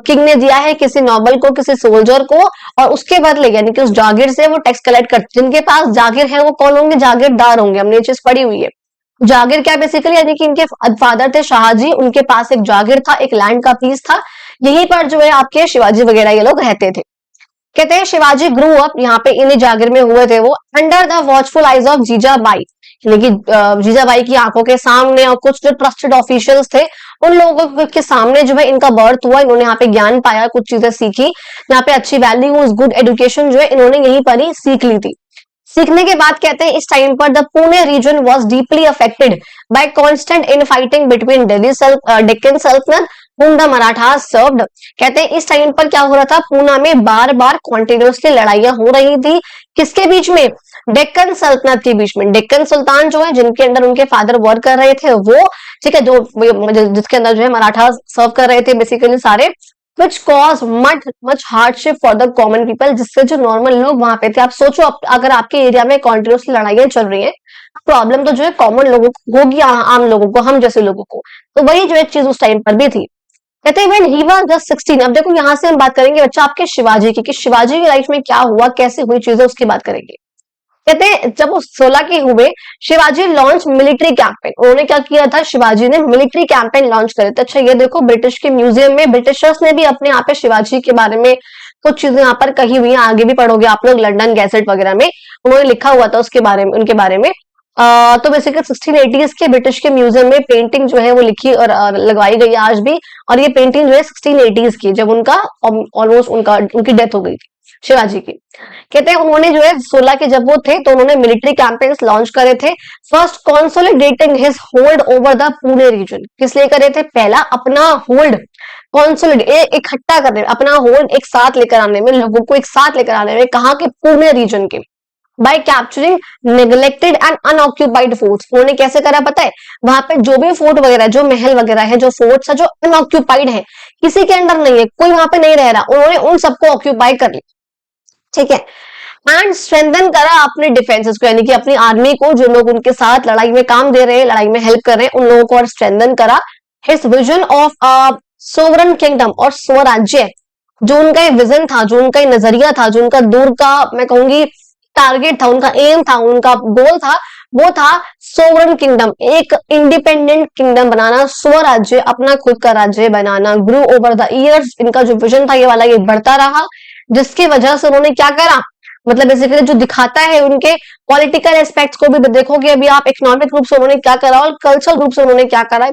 किंग ने दिया है किसी नॉबल को, किसी सोल्जर को, और उसके बदले यानी कि उस जागिर से वो टैक्स कलेक्ट करते। जिनके पास जागिर है वो कौन होंगे, जागीरदार होंगे, हमने ये चीज पढ़ी हुई है। जागिर क्या बेसिकली, यानी कि इनके फादर थे शाहजी, उनके पास एक जागिर था, एक लैंड का पीस था, यहीं पर जो है आपके शिवाजी वगैरह ये लोग रहते थे। कहते हैं शिवाजी ग्रू अप, यहाँ पे इन्हीं जागिर में हुए थे वो, under the watchful eyes of Jijabai, लेकिन जीजाबाई की आंखों के सामने, और कुछ जो ट्रस्टेड ऑफिशियल्स थे उन लोगों के सामने जो है इनका बर्थ हुआ, इन्होंने यहाँ पे ज्ञान पाया, कुछ चीजें सीखी, यहाँ पे अच्छी वैल्यूज गुड एजुकेशन जो है इन्होंने यहीं पर ही सीख ली थी। सीखने के बाद कहते हैं इस टाइम पर the Pune region was deeply affected by constant infighting between Deccan सल्तनत whom the Marathas served। कहते हैं इस टाइम पर क्या हो रहा था, पूना में बार बार कॉन्टिन्यूसली लड़ाइयां हो रही थी, किसके बीच में, डेक्कन सल्तनत के बीच में। डेक्कन सुल्तान जो है जिनके अंदर उनके फादर वर्क कर रहे थे वो, ठीक है, जो जिसके अंदर जो है मराठा सर्व कर रहे थे बेसिकली सारे, which cause much hardship for the common people, जिससे जो नॉर्मल लोग वहां पे थे। आप सोचो अगर आपके एरिया में कॉन्टिन्यूसली लड़ाइयां चल रही है, प्रॉब्लम तो जो है कॉमन लोगों को होगी, आम लोगों को, हम जैसे लोगों को। तो वही जो एक चीज उस टाइम पर भी थी। कहते हैं when he was just 16। अब देखो यहाँ से हम बात करेंगे बच्चा आपके शिवाजी की, कि शिवाजी की लाइफ में क्या हुआ, कैसे हुई चीजें, उसकी बात करेंगे। कहते हैं जब वो 16 के हुए, शिवाजी लॉन्च मिलिट्री कैंपेन। उन्होंने क्या किया था, शिवाजी ने मिलिट्री कैंपेन लॉन्च करे थे। अच्छा ये देखो ब्रिटिश के म्यूजियम में ब्रिटिशर्स ने भी अपने यहाँ पे शिवाजी के बारे में कुछ चीजें यहाँ पर कही हुई है, आगे भी पढ़ोगे आप लोग, लंदन गैजेट वगैरह में उन्होंने लिखा हुआ था उसके बारे में, उनके बारे में। तो बेसिकली 1680s के ब्रिटिश के म्यूजियम में पेंटिंग जो है वो लिखी और लगवाई गई है आज भी। और ये पेंटिंग जो है 1680s की, जब उनका ऑलमोस्ट उनकी डेथ हो गई थी शिवाजी की। कहते हैं उन्होंने जो है 16 के जब वो थे तो उन्होंने मिलिट्री कैंपेन्स लॉन्च करे थे। First consolidating his hold over the Pune region. किस लिए करे थे, पहला अपना होल्ड कॉन्सोलिडेट, इकट्ठा करने, अपना होल्ड एक साथ लेकर आने में, लोगों को एक साथ लेकर आने में, कहा के पुणे रीजन के, bye capturing neglected and unoccupied forts. उन्होंने कैसे करा पता है, वहां पे जो भी फोर्ट वगैरह, जो महल वगैरह है, जो फोर्ट्स है जो अनऑक्यूपाइड है, किसी के अंडर नहीं है, कोई वहां पे नहीं रह रहा, उन्होंने उन सबको ऑक्यूपाई कर लिया, ठीक है। एंड स्ट्रेंथन करा अपने डिफेंसेस को, यानी कि अपनी आर्मी को, जो लोग उनके साथ लड़ाई में काम दे रहे हैं, लड़ाई में हेल्प कर रहे हैं, उन लोगों को और स्ट्रेंथन करा। His vision of sovereign kingdom और स्वराज्य, जो उनका विजन था, जो उनका नजरिया था, जो उनका दूर का मैं कहूंगी टारगेट था, उनका एम था, उनका गोल था, वो था सोवरन किंगडम, एक इंडिपेंडेंट किंगडम बनाना, स्वराज्य, अपना खुद का राज्य बनाना। ग्रू ओवर द इयर्स, इनका जो विजन था ये वाला ये बढ़ता रहा, जिसकी वजह से उन्होंने क्या करा, मतलब बेसिकली जो दिखाता है उनके पॉलिटिकल एस्पेक्ट्स को भी देखोगे अभी आप, इकोनॉमिक रूप से उन्होंने क्या करा और कल्चरल रूप से उन्होंने क्या करा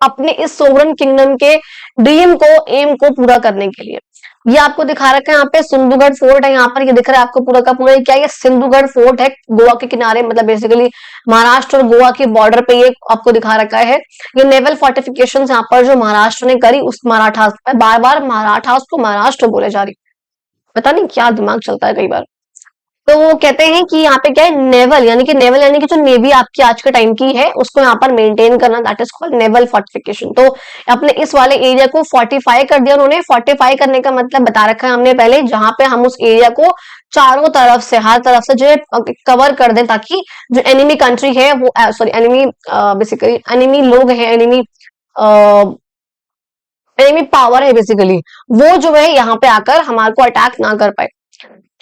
अपने इस सोवरन किंगडम के ड्रीम को, एम को पूरा करने के लिए। ये आपको दिखा रखा है यहाँ पे सिंधुगढ़ फोर्ट है, यहाँ पर ये दिख रहा है आपको पूरा का पूरा, क्या ये सिंधुगढ़ फोर्ट है, गोवा के किनारे, मतलब बेसिकली महाराष्ट्र और गोवा के बॉर्डर पे ये आपको दिखा रखा है। ये नेवल फोर्टिफिकेशन यहाँ पर जो महाराष्ट्र ने करी उस मराठास, बार बार मराठास को महाराष्ट्र बोले जा रही, पता नहीं क्या दिमाग चलता है कई बार। तो वो कहते हैं कि यहाँ पे क्या है, नेवल यानी कि जो नेवी आपकी आज के टाइम की है उसको यहाँ पर मेंटेन करना, that is called naval fortification. तो अपने इस वाले एरिया को फोर्टिफाई कर दिया उन्होंने। फोर्टिफाई करने का मतलब बता रखा है हमने पहले, जहां पे हम उस एरिया को चारों तरफ से, हर तरफ से जो है कवर कर दें, ताकि जो एनिमी कंट्री है वो, सॉरी एनिमी, बेसिकली एनिमी लोग है, एनिमी पावर है बेसिकली, वो जो है यहाँ पे आकर हमारे को अटैक ना कर पाए।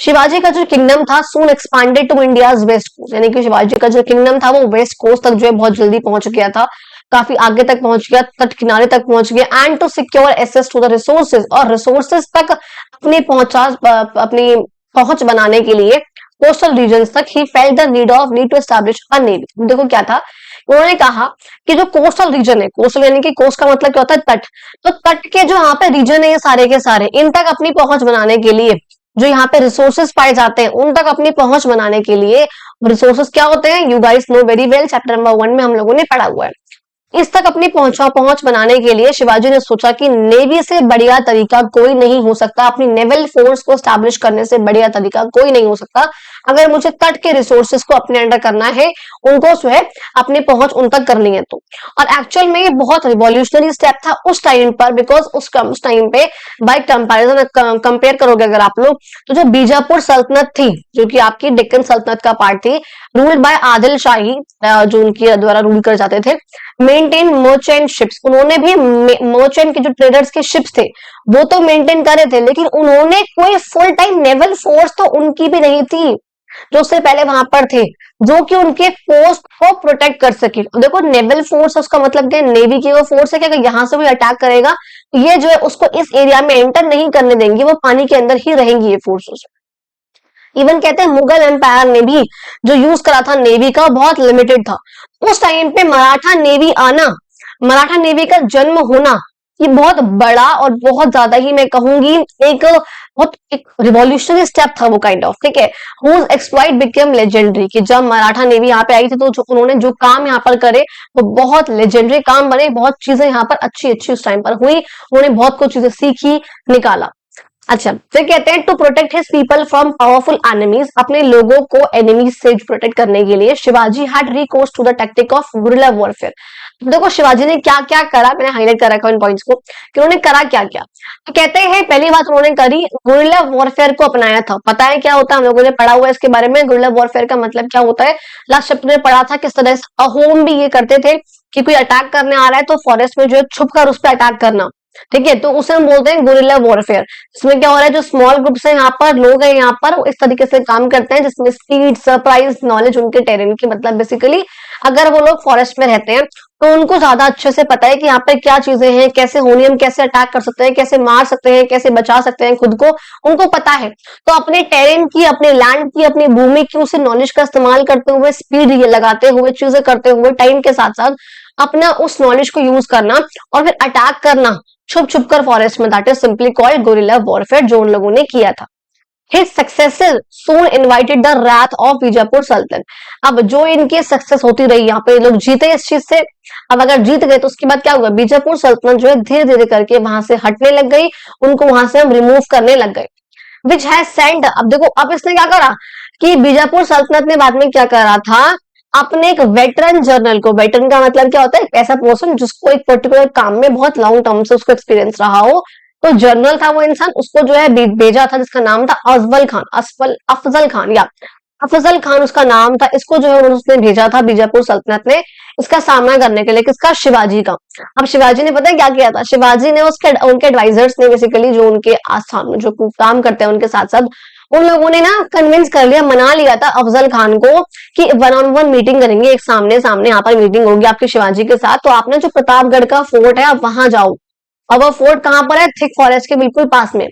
शिवाजी का जो किंगडम था soon expanded to India's west coast, यानी कि शिवाजी का जो किंगडम था वो वेस्ट कोस्ट तक जो है बहुत जल्दी पहुंच गया था, काफी आगे तक पहुंच गया, तट किनारे तक पहुंच गया। And to secure access to the resources, और रिसोर्सेज तक अपनी पहुंच बनाने के लिए कोस्टल रीजन्स तक, he felt the need to establish a navy. देखो क्या था, उन्होंने कहा कि जो कोस्टल रीजन है, कोस्टल यानी कि कोस्ट का मतलब क्या होता है, तट, तो तट के जो यहाँ पे रीजन है ये सारे के सारे, इन तक अपनी पहुंच बनाने के लिए, जो यहाँ पे रिसोर्सेज पाए जाते हैं उन तक अपनी पहुंच बनाने के लिए, रिसोर्सेज क्या होते हैं, you guys know very well, chapter number 1 में हम लोगों ने पढ़ा हुआ है। इस तक अपनी पहुंच बनाने के लिए शिवाजी ने सोचा कि नेवी से बढ़िया तरीका कोई नहीं हो सकता, अपनी नेवल फोर्स को स्टैब्लिश करने से बढ़िया तरीका कोई नहीं हो सकता। अगर मुझे तट के रिसोर्सेज को अपने अंडर करना है, उनको जो है अपनी पहुंच उन तक करनी है तो। और एक्चुअल में ये बहुत रिवॉल्यूशनरी स्टेप था उस टाइम पर, बिकॉज उस टाइम पे बाय कंपैरिजन कंपेयर करोगे अगर आप लोग, तो जो बीजापुर सल्तनत थी, जो कि आपकी डेक्कन सल्तनत का पार्ट थी, रूल्ड बाय आदिल शाही, जो उनके द्वारा रूल कर जाते थे, मेंटेन मर्चेंट शिप्स, उन्होंने भी मर्चेंट के जो ट्रेडर्स के शिप्स थे वो तो मेंटेन करे थे, लेकिन उन्होंने कोई फुल टाइम नेवल फोर्स तो उनकी भी नहीं थी जो उससे पहले वहां पर थे, जो कि उनके पोस्ट को प्रोटेक्ट कर सके। देखो नेवल फोर्स उसका मतलब क्या, नेवी की वो फोर्स है कि अगर यहाँ से भी अटैक करेगा तो ये जो है उसको इस एरिया में एंटर नहीं करने देंगी, वो पानी के अंदर ही रहेंगी ये फोर्सेस। इवन कहते हैं मुगल एम्पायर ने भी जो यूज करा था नेवी का बहुत लिमिटेड था। उस टाइम पे मराठा नेवी आना, मराठा नेवी का जन्म होना, ये बहुत बड़ा और बहुत ज्यादा ही मैं कहूंगी एक बहुत एक रिवॉल्यूशनरी स्टेप था वो काइंड ऑफ, ठीक है। हुज एक्सप्लॉइट बिकेम लेजेंडरी, कि जब मराठा नेवी यहाँ पे आई थी तो जो उन्होंने जो काम यहाँ पर करे वो बहुत लेजेंडरी काम बने, बहुत चीजें यहाँ पर अच्छी अच्छी उस टाइम पर हुई, उन्होंने बहुत कुछ चीजें सीखी, निकाला। अच्छा, फिर कहते हैं to protect his people from powerful enemies, अपने लोगों को एनिमीज से प्रोटेक्ट करने के लिए Shivaji had recourse to the tactic of guerrilla warfare. देखो शिवाजी ने क्या क्या करा, मैंने हाईलाइट कर रखा है इन पॉइंट्स को कि उन्होंने करा क्या क्या। तो कहते हैं पहली बात उन्होंने करी, गुरिल्ला वॉरफेयर को अपनाया था। पता है क्या होता है, हम लोगों ने पढ़ा हुआ है इसके बारे में, गुरिल्ला वॉरफेयर का मतलब क्या होता है, लास्ट चैप्टर में पढ़ा था किस तरह से अहोम भी ये करते थे कि कोई अटैक करने आ रहा है तो फॉरेस्ट में जो है छुप कर उस पर अटैक करना, ठीक है। तो उसे हम बोलते हैं गुरिल्ला वॉरफेयर। इसमें क्या हो रहा है, जो स्मॉल ग्रुप्स है यहाँ पर, लोग हैं यहाँ पर, वो इस तरीके से काम करते हैं जिसमें स्पीड, सरप्राइज, नॉलेज उनके टेरेन की, मतलब बेसिकली अगर वो लोग फॉरेस्ट में रहते हैं तो उनको ज्यादा अच्छे से पता है कि यहाँ पर क्या चीजें हैं, कैसे होनी, हम कैसे अटैक कर सकते हैं, कैसे मार सकते हैं, कैसे बचा सकते हैं खुद को, उनको पता है। तो अपने टेरेन की, अपने लैंड की, अपनी भूमि की, उसे नॉलेज का इस्तेमाल करते हुए, स्पीड लगाते हुए, चीजें करते हुए, टाइम के साथ साथ अपना उस नॉलेज को यूज करना और फिर अटैक करना छुप छुप कर फॉरेस्ट में, that is simply called guerrilla warfare, जो उन लोगों ने किया था। His successor soon invited the wrath of Bijapur सल्तनत। अब जो इनकी सक्सेस होती रही, यहाँ पे लोग जीते इस चीज से, अब अगर जीत गए तो उसके बाद क्या हुआ, बीजापुर सल्तनत जो है धीरे धीरे करके वहां से हटने लग गई, उनको वहां से हम रिमूव करने लग गए। विच हैज सेंड, अब देखो अब इसने क्या करा कि बीजापुर सल्तनत ने बाद में क्या करा था, अपने एक वेटरन जर्नल को, वेटरन का मतलब क्या होता है, एक ऐसा पर्सन जिसको एक पर्टिकुलर काम में बहुत लॉन्ग टर्म से उसको एक्सपीरियंस रहा हो, तो जर्नल था वो इंसान, उसको जो है भेजा था, जिसका नाम था अफजल खान, अफजल खान या अफजल खान उसका नाम था। इसको जो है उसने भेजा था बीजापुर सल्तनत ने इसका सामना करने के लिए, किसका, शिवाजी का। अब शिवाजी ने पता है क्या किया था, शिवाजी ने उसके उनके एडवाइजर्स ने बेसिकली, जो उनके आस्थान जो काम करते हैं उनके साथ साथ, उन लोगों ने ना कन्विंस कर लिया, मना लिया था अफजल खान को कि वन ऑन वन मीटिंग करेंगे, एक सामने सामने यहाँ पर मीटिंग होगी आपके शिवाजी के साथ, तो आपने जो प्रतापगढ़ का फोर्ट है आप वहां जाओ। अब वो फोर्ट कहाँ पर है, थिक फॉरेस्ट के बिल्कुल पास में,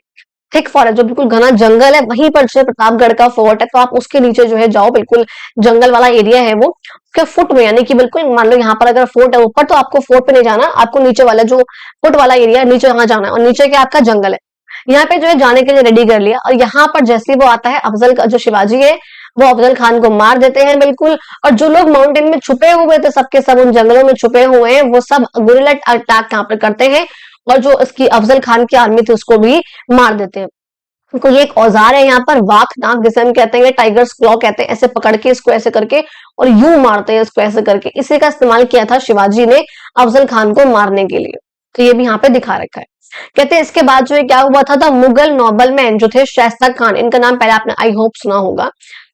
थिक फॉरेस्ट जो बिल्कुल घना जंगल है वहीं पर जो प्रतापगढ़ का फोर्ट है, तो आप उसके नीचे जो है जाओ, बिल्कुल जंगल वाला एरिया है वो, उसके फुट में, यानी कि बिल्कुल मान लो यहाँ पर अगर फोर्ट है ऊपर, तो आपको फोर्ट पे नहीं जाना, आपको नीचे वाला जो फुट वाला एरिया है नीचे वहां जाना है, और नीचे क्या आपका जंगल है, यहाँ पे जो है जाने के लिए रेडी कर लिया। और यहाँ पर जैसे वो आता है अफजल का जो शिवाजी है वो अफजल खान को मार देते हैं बिल्कुल, और जो लोग माउंटेन में छुपे हुए थे सबके सब उन जंगलों में छुपे हुए हैं, वो सब गुरिल्ला अटैक यहाँ पर करते हैं, और जो इसकी अफजल खान की आर्मी थी उसको भी मार देते हैं। तो ये एक औजार है यहाँ पर, वाक नाक जिसे हम कहते हैं, टाइगर्स क्लॉ कहते हैं, ऐसे पकड़ के इसको ऐसे करके और यूं मारते हैं इसको ऐसे करके, इसी का इस्तेमाल किया था शिवाजी ने अफजल खान को मारने के लिए। तो ये भी यहाँ पे दिखा रखा है। कहते हैं इसके बाद जो है क्या हुआ था मुगल नोबल मैन जो थे शाइस्ता खान, इनका नाम पहले आपने आई होप सुना होगा।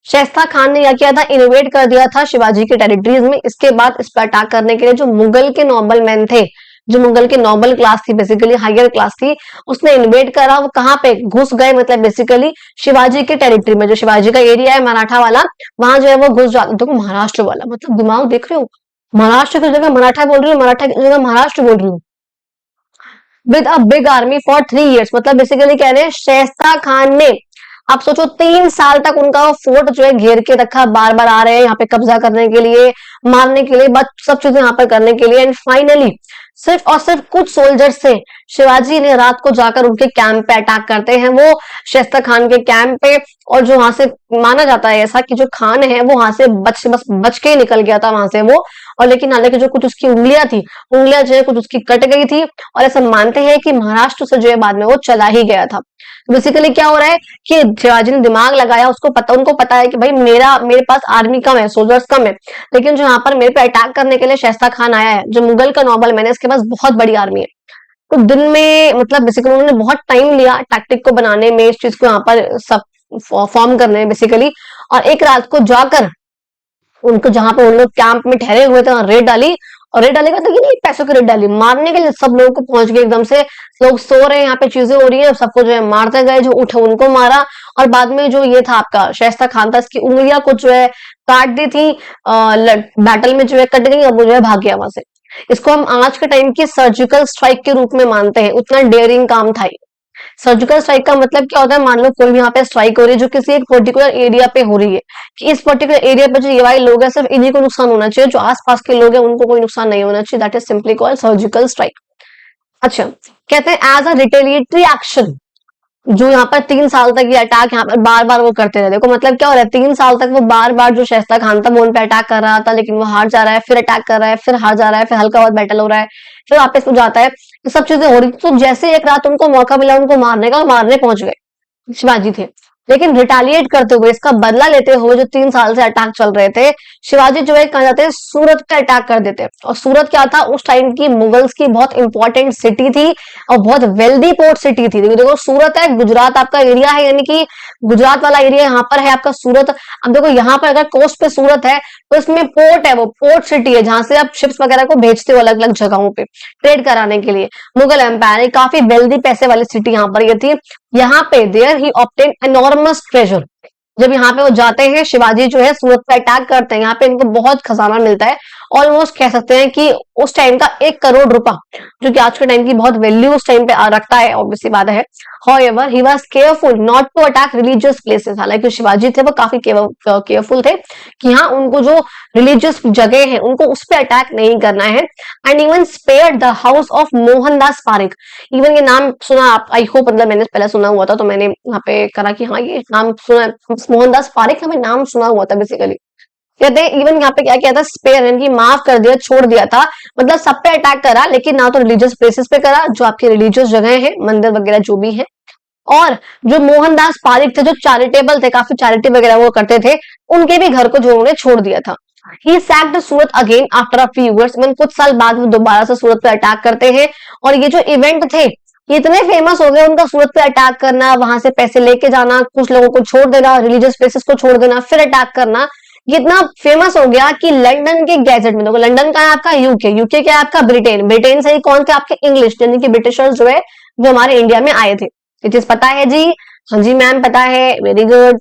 शाइस्ता खान ने क्या किया था, इनोवेट कर दिया था शिवाजी के टेरिटरीज में। इसके बाद इस पर अटैक करने के लिए जो मुगल के नोबल मैन थे, जो मुगल की नोबल क्लास थी, बेसिकली हायर क्लास थी, उसने इन्वेट करा, वो कहाँ पे घुस गए, मतलब बेसिकली शिवाजी के टेरिटरी में, जो शिवाजी का एरिया है मराठा वाला, वहां जो है वो घुस जाते। देखो महाराष्ट्र वाला, मतलब दिमाग देख रहे हो, महाराष्ट्र की जगह मराठा बोल रही हूँ, मराठा की जगह महाराष्ट्र बोल रही हूँ, with a big army for 3 years। मतलब बेसिकली कह रहे हैं शाइस्ता खान ने, आप सोचो 3 साल तक उनका फोर्ट जो है घेर के रखा, बार बार आ रहे हैं यहाँ पे कब्जा करने के लिए, मारने के लिए, बस सब चीजें यहाँ पर करने के लिए, एंड फाइनली सिर्फ और सिर्फ कुछ सोल्जर्स से शिवाजी ने रात को जाकर उनके कैंप पे अटैक करते हैं, वो शाइस्ता खान के कैंप पे, और जो वहां से माना जाता है ऐसा कि जो खान है वो वहां से बच के ही निकल गया था वहां से वो, और लेकिन हालांकि जो कुछ उसकी उंगलियां थी, उंगलियां जो है कुछ उसकी कट गई थी, और ऐसा मानते हैं कि महाराष्ट्र से जो है बाद में वो चला ही गया था। तो बेसिकली क्या हो रहा है कि शिवाजी ने दिमाग लगाया, उनको पता है कि भाई मेरे पास आर्मी कम है, सोल्जर्स कम है, लेकिन जो यहाँ पर मेरे पे अटैक करने के लिए शाइस्ता खान आया है, जो मुगल का नोबल मैन है, इसके पास बहुत बड़ी आर्मी है। तो दिन में, मतलब बेसिकली उन्होंने बहुत टाइम लिया टैक्टिक को बनाने में, इस चीज को यहाँ पर सब फॉर्म करने में बेसिकली, और एक रात को जाकर उनको जहां पे उन लोग कैंप में ठहरे हुए थे वहां रेड डाली, और रेड डाली का तो ये नहीं पैसों की रेड डाली, मारने के लिए सब लोगों को पहुंच गए एकदम से, लोग सो रहे हैं यहाँ पे, चीजें हो रही है, सबको जो है मारते गए, जो उठे उनको मारा, और बाद में जो ये था आपका शाइस्ता खान था, इसकी उंगलियां कुछ जो है काट दी थी बैटल में, जो है कट गई, और वो जो है भाग गया वहां से। इसको हम आज के टाइम की सर्जिकल स्ट्राइक के रूप में मानते हैं, उतना डेयरिंग काम था ये। सर्जिकल स्ट्राइक का मतलब क्या होता है, मान लो कोई भी यहाँ पे स्ट्राइक हो रही है जो किसी एक पर्टिकुलर एरिया पे हो रही है, कि इस पर्टिकुलर एरिया पे जो ये वाले लोग हैं सिर्फ इन्हीं को नुकसान होना चाहिए, जो आसपास के लोग हैं उनको कोई नुकसान नहीं होना चाहिए, that is simply called surgical strike. अच्छा, कहते हैं एज अ रिटेलिएटरी एक्शन, जो यहाँ पर 3 साल तक ये अटैक यहाँ पर बार बार वो करते रहे। देखो मतलब क्या हो रहा है, 3 साल तक वो बार बार जो शाइस्ता खान था वो उन पे अटैक कर रहा था, लेकिन वो हार जा रहा है, फिर अटैक कर रहा है, फिर हार जा रहा है, फिर हल्का बहुत बैटल हो रहा है, फिर वापस वो जाता है। ये सब चीजें हो रही थी। तो जैसे ही एक रात उनको मौका मिला उनको मारने का, वो मारने पहुंच गए शिवाजी थे। लेकिन रिटालिएट करते हुए, इसका बदला लेते हुए, जो 3 साल से अटैक चल रहे थे, शिवाजी जो है कहा जाते हैं सूरत पे अटैक कर देते। और सूरत क्या था उस टाइम की, मुगल्स की बहुत इंपॉर्टेंट सिटी थी और बहुत वेल्दी पोर्ट सिटी थी। देखो सूरत है, गुजरात आपका एरिया है, यानी कि गुजरात वाला एरिया यहाँ पर है आपका सूरत। अब देखो यहाँ पर अगर कोस्ट पे सूरत है तो इसमें पोर्ट है, वो पोर्ट सिटी है जहां से आप शिप्स वगैरह को भेजते हो अलग अलग जगहों पे ट्रेड कराने के लिए। मुगल एम्पायर काफी वेल्दी पैसे वाली सिटी यहाँ पर ये थी। यहाँ पे there he obtain enormous treasure. जब यहाँ पे वो जाते हैं, शिवाजी जो है सूरत पे अटैक करते हैं, यहाँ पे इनको बहुत खजाना मिलता है। ऑलमोस्ट कह सकते हैं कि उस टाइम का 1 करोड़ रुपया, जो कि आज के टाइम की बहुत वैल्यू उस टाइम पे रखता है, ऑब्वियसली बात है। However, he was careful not to attack religious places। हालांकि शिवाजी थे वो काफी केयरफुल थे कि हाँ उनको जो रिलीजियस जगह है उनको उस पर अटैक नहीं करना है। And even spared the house of Mohandas Parikh. Even ये नाम सुना आप, आई होप, मतलब मैंने पहले सुना हुआ था तो मैंने यहाँ पे करा कि हाँ ये नाम सुना, मोहनदास पारिक हमें नाम सुना हुआ था बेसिकली। कहते हैं इवन यहाँ पे क्या किया था, स्पेयर यानी कि माफ कर दिया, छोड़ दिया था। मतलब सब पे अटैक करा, लेकिन ना तो रिलीजियस प्लेसेस पे करा, जो आपकी रिलीजियस जगह है, मंदिर वगैरह जो भी है। और जो मोहनदास पारिक थे, जो चैरिटेबल थे, काफी चैरिटी वगैरह वो करते थे, उनके भी घर को जो उन्होंने छोड़ दिया था। He sacked Surat again after a few years. कुछ साल बाद वो दोबारा से सूरत पे अटैक करते हैं। और ये जो इवेंट थे ये इतने फेमस हो गए, उनका सूरत पे अटैक करना, वहां से पैसे लेके जाना, कुछ लोगों को छोड़ देना, रिलीजियस प्लेसेस को छोड़ देना, फिर अटैक करना, ये इतना फेमस हो गया कि लंदन के गैजेट में, देखो लंदन का है आपका यूके, यूके क्या है आपका ब्रिटेन, ब्रिटेन से ही कौन थे आपके इंग्लिश, यानी कि ब्रिटिशर्स जो है जो हमारे इंडिया में आए थे। ये चीज पता है जी? हाँ जी मैम पता है, very good.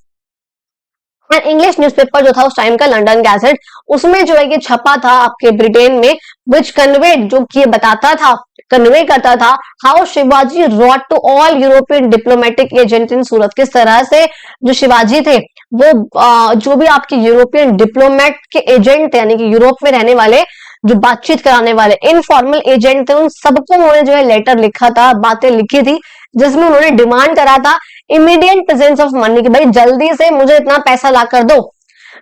And English newspaper जो था उस टाइम का, लंदन गैजेट, उसमें जो है ये छपा था आपके ब्रिटेन में, विच कन्वे, जो कि ये बताता था, कन्वे करता था, how Shivaji wrote to all European diplomatic agent in Surat. किस तरह से जो शिवाजी थे वो जो भी आपके यूरोपियन डिप्लोमेट के एजेंट थे, यानी कि यूरोप में रहने वाले जो बातचीत कराने वाले इनफॉर्मल एजेंट थे, उन सबको उन्होंने जो है लेटर लिखा था, बातें लिखी थी, जिसमें उन्होंने डिमांड करा था इमीडिएट प्रेजेंस ऑफ मनी, कि भाई जल्दी से मुझे इतना पैसा ला कर दो।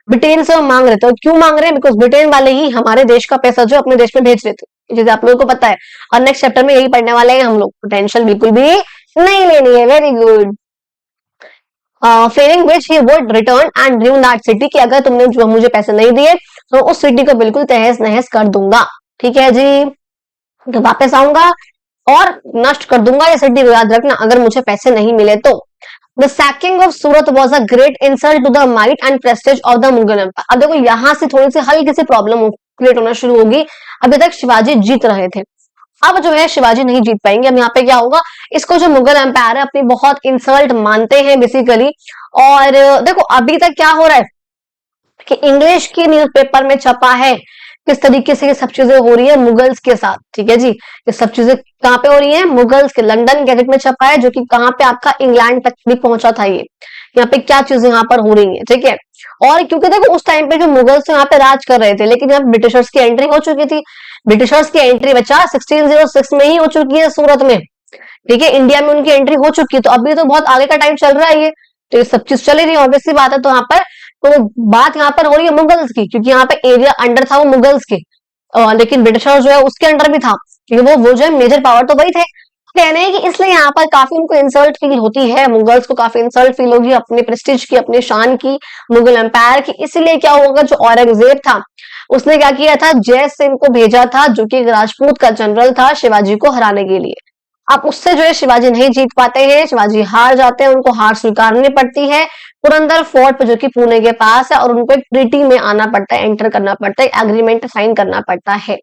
ब्रिटेन से वो मांग रहे थे, क्यों मांग रहे हैं? बिकॉज ब्रिटेन वाले ही हमारे देश का पैसा जो अपने देश में भेज रहे थे, जैसे आप लोगों को पता है। और नेक्स्ट चैप्टर में यही पढ़ने वाले हैं हम लोग, टेंशन बिल्कुल भी नहीं लेनी है। Very good. Fearing which he would return and dream that city, कि अगर तुमने जो मुझे पैसे नहीं दिए तो उस सिटी को बिल्कुल तहस नहस कर दूंगा। ठीक है जी, तो वापस आऊंगा और नष्ट कर दूंगा ये सिटी को, याद रखना अगर मुझे पैसे नहीं मिले तो। The sacking of Surat was a great insult to the might and prestige of the Mughal empire. अब देखो यहाँ से थोड़ी सी हल्की सी प्रॉब्लम क्रिएट होना शुरू होगी। अभी तक शिवाजी जीत रहे थे, अब जो है शिवाजी नहीं जीत पाएंगे। अब यहाँ पे क्या होगा, इसको जो मुगल एम्पायर है अपनी बहुत इंसल्ट मानते हैं बेसिकली। और देखो अभी तक क्या हो रहा है कि इंग्लिश की न्यूज़पेपर में छपा है किस तरीके से ये सब चीजें हो रही है मुगल्स के साथ। ठीक है जी, ये सब चीजें कहाँ पे हो रही है? मुगल्स के लंदन गैजेट में छपा है, जो कि कहाँ पे आपका इंग्लैंड तक भी पहुंचा था। ये यहाँ पे क्या चीजें यहाँ पर हो रही है, ठीक है। और क्योंकि देखो उस टाइम पे जो मुगल्स यहाँ पे राज कर रहे थे, लेकिन यहाँ ब्रिटिशर्स की एंट्री हो चुकी थी। ब्रिटिशर्स की एंट्री बच्चा 1606 में ही हो चुकी है सूरत में। ठीक है, इंडिया में उनकी एंट्री हो चुकी है, तो अभी तो बहुत आगे का टाइम चल रहा है ये, तो ये सब चीज चली रही है, ऑब्वियसली बात है। तो यहाँ पर तो बात यहाँ पर हो रही है मुगल्स की, क्योंकि यहाँ पे एरिया अंडर था वो मुगल्स के, लेकिन ब्रिटिशर्स जो है उसके अंडर भी था, क्योंकि वो जो है मेजर पावर तो वही थे। कहने हैं कि इसलिए यहाँ पर काफी उनको इंसल्ट फील होती है, मुगल्स को काफी इंसल्ट फील होगी अपने प्रेस्टीज की, अपने शान की, मुगल एम्पायर की। इसलिए क्या होगा, जो औरंगजेब था उसने क्या किया था, जय सिंह को भेजा था, जो कि एक राजपूत का जनरल था, शिवाजी को हराने के लिए। अब उससे जो है शिवाजी नहीं जीत पाते हैं, शिवाजी हार जाते हैं, उनको हार स्वीकारनी पड़ती है पुरंदर फोर्ट पे, जो कि पुणे के पास है, और उनको एक ट्रीटी में आना पड़ता है, एंटर करना पड़ता है, एग्रीमेंट साइन करना पड़ता है।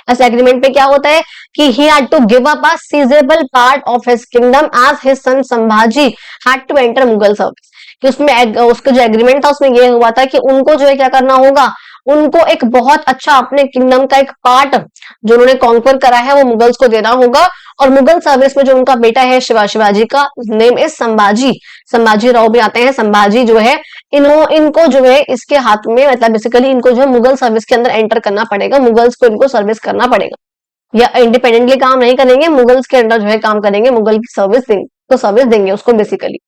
ऐसे एग्रीमेंट पे क्या होता है कि he had to give up a sizeable part of his kingdom as his son Sambhaji had to enter Mughal service. कि उसमें उसका जो एग्रीमेंट था उसमें यह हुआ था कि उनको जो है क्या करना होगा, उनको एक बहुत अच्छा अपने किंगडम का एक पार्ट जो उन्होंने कॉन्कर करा है वो मुगल्स को देना होगा। और मुगल सर्विस में जो उनका बेटा है शिवाजी का नेम इज संभाजी, संभाजी राव भी आते हैं। संभाजी जो है इनको जो है इसके हाथ में, मतलब बेसिकली इनको जो है मुगल सर्विस के अंदर एंटर करना पड़ेगा, मुगल्स को इनको सर्विस करना पड़ेगा, या इंडिपेंडेंटली काम नहीं करेंगे, मुगल्स के अंडर जो है काम करेंगे, मुगल की सर्विस देंगे। तो सर्विस देंगे उसको बेसिकली।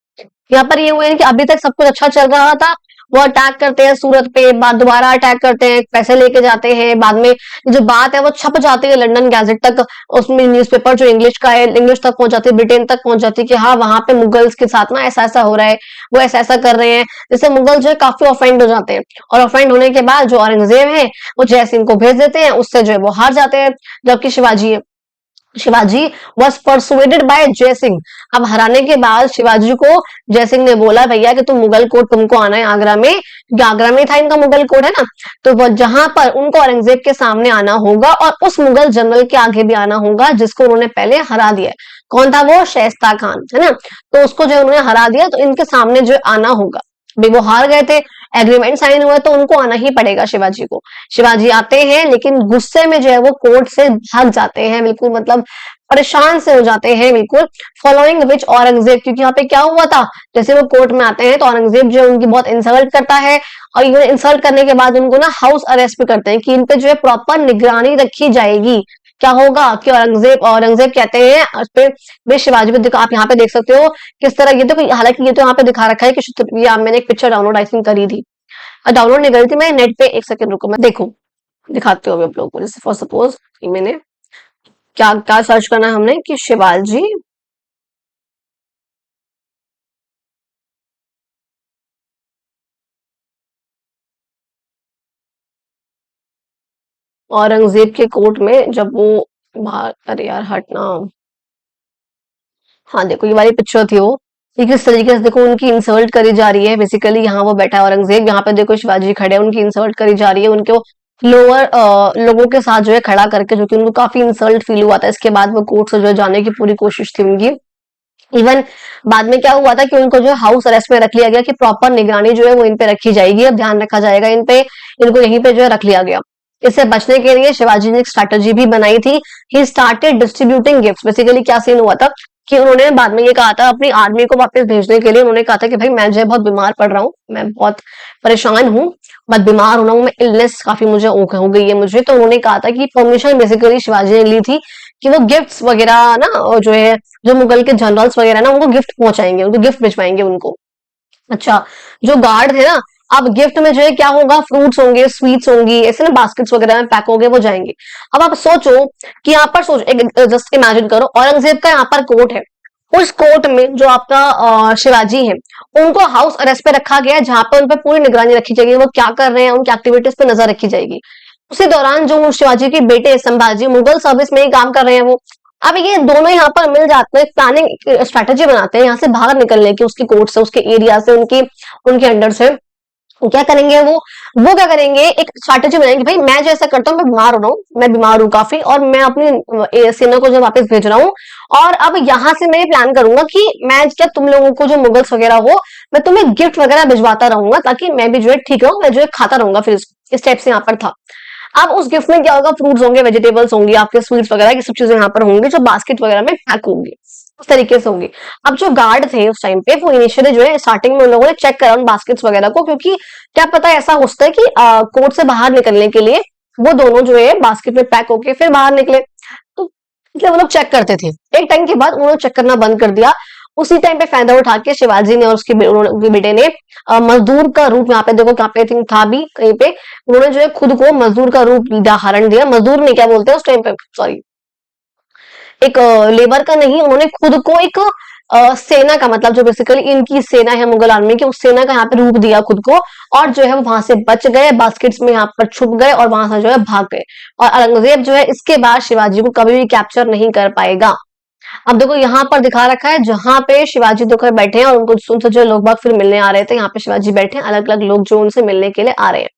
यहाँ पर ये हुआ है कि अभी तक सब कुछ अच्छा चल रहा था, वो अटैक करते हैं सूरत पे, बाद दोबारा अटैक करते हैं, पैसे लेके जाते हैं, बाद में जो बात है वो छप जाती है लंदन गैजेट तक, उसमें न्यूज़पेपर जो इंग्लिश का है इंग्लिश तक पहुंच जाती है, ब्रिटेन तक पहुंच जाती है कि हाँ वहां पे मुगल्स के साथ ना ऐसा ऐसा हो रहा है, वो ऐसा ऐसा कर रहे हैं, जिससे मुगल जो है काफी ऑफेंड हो जाते हैं, और ऑफेंड होने के बाद जो औरंगजेब है वो जय सिंह को भेज देते हैं, उससे जो है वो हार जाते हैं, जबकि शिवाजी वॉज परसुएडेड बाय जय सिंह। अब हराने के बाद शिवाजी को जय सिंह ने बोला भैया कि तुम मुगल कोर्ट तुमको आना है आगरा में, क्योंकि आगरा में था इनका मुगल कोर्ट है ना, तो वो जहां पर उनको औरंगजेब के सामने आना होगा और उस मुगल जनरल के आगे भी आना होगा जिसको उन्होंने पहले हरा दिया है। कौन था वो? शाइस्ता खान है ना, तो उसको जो उन्होंने हरा दिया तो इनके सामने जो आना होगा। भाई वो हार गए थे, एग्रीमेंट साइन हुआ तो उनको आना ही पड़ेगा शिवाजी को। शिवाजी आते हैं लेकिन गुस्से में जो है वो कोर्ट से भाग जाते हैं, बिल्कुल मतलब परेशान से हो जाते हैं बिल्कुल। फॉलोइंग विच औरंगजेब, क्योंकि यहाँ पे क्या हुआ था, जैसे वो कोर्ट में आते हैं तो औरंगजेब जो है उनकी बहुत इंसल्ट करता है, और ये इंसल्ट करने के बाद उनको ना हाउस अरेस्ट भी करते हैं कि इन पे जो है प्रॉपर निगरानी रखी जाएगी। क्या होगा कि औरंगजेब औरंगजेब कहते हैं उस पे, वे शिवाजी पे देखो, आप यहाँ पे देख सकते हो किस तरह, ये तो हालांकि ये तो यहाँ पे दिखा रखा है कि ये मैंने एक पिक्चर डाउनलोड आई थिंक करी थी, डाउनलोड नहीं करी थी मैं नेट पे, एक सेकंड रुको मैं देखो दिखाते हो आप लोगों को। जैसे फॉर सपोज मैंने क्या क्या सर्च करना है हमने कि शिवाजी औरंगजेब के कोर्ट में जब वो बाहर, अरे यार हटना, हाँ देखो ये वाली पिक्चर थी वो, ये किस तरीके से देखो उनकी इंसल्ट करी जा रही है बेसिकली। यहाँ वो बैठा है औरंगजेब, यहाँ पे देखो शिवाजी खड़े हैं, उनकी इंसल्ट करी जा रही है, उनको लोअर लोगों के साथ जो है खड़ा करके, जो कि उनको काफी इंसल्ट फील हुआ था। इसके बाद वो कोर्ट से जो है जाने की पूरी कोशिश थी उनकी। इवन बाद में क्या हुआ था कि उनको जो है हाउस अरेस्ट में रख लिया गया कि प्रॉपर निगरानी जो है वो इन पे रखी जाएगी, अब ध्यान रखा जाएगा इन पे, इनको यहीं पे जो है रख लिया गया। इससे बचने के लिए शिवाजी ने एक स्ट्रैटेजी भी बनाई थी, he started distributing gifts. Basically क्या सीन हुआ था कि उन्होंने बाद में ये कहा था अपनी आर्मी को वापस भेजने के लिए, उन्होंने कहा था कि भाई मैं जो है बहुत बीमार पड़ रहा हूँ, मैं बहुत परेशान हूँ, मैं बीमार हो रहा हूँ, मैं इलनेस काफी मुझे हो गई है मुझे, तो उन्होंने कहा था कि परमिशन बेसिकली शिवाजी ने ली थी कि वो गिफ्ट्स वगैरह ना, और जो है जो मुगल के जनरल्स वगैरह ना उनको गिफ्ट पहुंचाएंगे, उनको गिफ्ट भिजवाएंगे उनको। अच्छा, जो गार्ड थे ना, अब गिफ्ट में जो है क्या होगा, फ्रूट्स होंगे, स्वीट्स होंगी, ऐसे ना बास्केट्स वगैरह में पैक होंगे, वो जाएंगे। अब आप सोचो कि यहाँ पर सोचो, एक जस्ट इमेजिन करो औरंगजेब का यहाँ पर कोर्ट है, उस कोर्ट में जो आपका शिवाजी है उनको हाउस अरेस्ट पे रखा गया है, जहां पर उन पर पूरी निगरानी रखी जाएगी, वो क्या कर रहे हैं उनकी एक्टिविटीज पे नजर रखी जाएगी। उसी दौरान जो शिवाजी के बेटे संभाजी मुगल सर्विस में ही काम कर रहे हैं वो, अब ये दोनों यहाँ पर मिल जाते हैं, प्लानिंग स्ट्रेटेजी बनाते हैं यहाँ से बाहर निकलने की, उसके कोर्ट से, उसके एरिया से, उनकी उनके अंडर से। क्या करेंगे वो क्या करेंगे, एक स्ट्रैटेजी बनाएंगे, भाई मैं जो ऐसा करता हूँ, मैं बीमार हो रहा हूँ, मैं बीमार हूँ काफी, और मैं अपनी सेना को जो वापस भेज रहा हूँ, और अब यहाँ से मैं ये प्लान करूंगा कि मैं क्या तुम लोगों को जो मुगल्स वगैरह हो, मैं तुम्हें गिफ्ट वगैरह भिजवाता रहूंगा ताकि मैं भी जो है ठीक रहूं, मैं जो है खाता रहूंगा फिर इस टाइप से यहाँ पर था। अब उस गिफ्ट में क्या होगा, फ्रूट्स होंगे, वेजिटेबल्स होंगी, आपके स्वीट्स वगैरह की सब चीजें यहाँ पर होंगी जो बास्केट वगैरह में पैक होंगी, उस तरीके से होंगी। अब जो गार्ड थे उस टाइम पे, वो इनिशियली जो है स्टार्टिंग में उन लोगों ने चेक करा उन बास्केट्स वगैरह को, क्योंकि क्या पता ऐसा हो सकता है कि कोर्ट से बाहर निकलने के लिए वो दोनों जो है बास्केट में पैक होके फिर बाहर निकले, तो इसलिए वो लोग चेक करते थे। एक टाइम के बाद उन्होंने चेक करना बंद कर दिया। उसी टाइम पे फायदा उठा के शिवाजी ने और उनके बेटे ने मजदूर का रूप, यहाँ पे देखो, यहाँ पे थिंक था भी कहीं पे, उन्होंने जो है खुद को मजदूर का रूप धारण दिया। मजदूर नहीं, क्या बोलते हैं उस टाइम पे, सॉरी, एक लेबर का नहीं, उन्होंने खुद को एक सेना का, मतलब जो बेसिकली इनकी सेना है मुगल आर्मी की, उस सेना का यहाँ पे रूप दिया खुद को, और जो है वो वहां से बच गए, बास्केट्स में यहाँ पर छुप गए और वहां से जो है भाग गए। और औरंगजेब जो है इसके बाद शिवाजी को कभी भी कैप्चर नहीं कर पाएगा। अब देखो यहाँ पर दिखा रखा है जहां पे शिवाजी देखो बैठे हैं, और उनको उनसे जो लोग बाग फिर मिलने आ रहे थे, यहाँ पे शिवाजी बैठे हैं, अलग अलग लोग जो उनसे मिलने के लिए आ रहे हैं।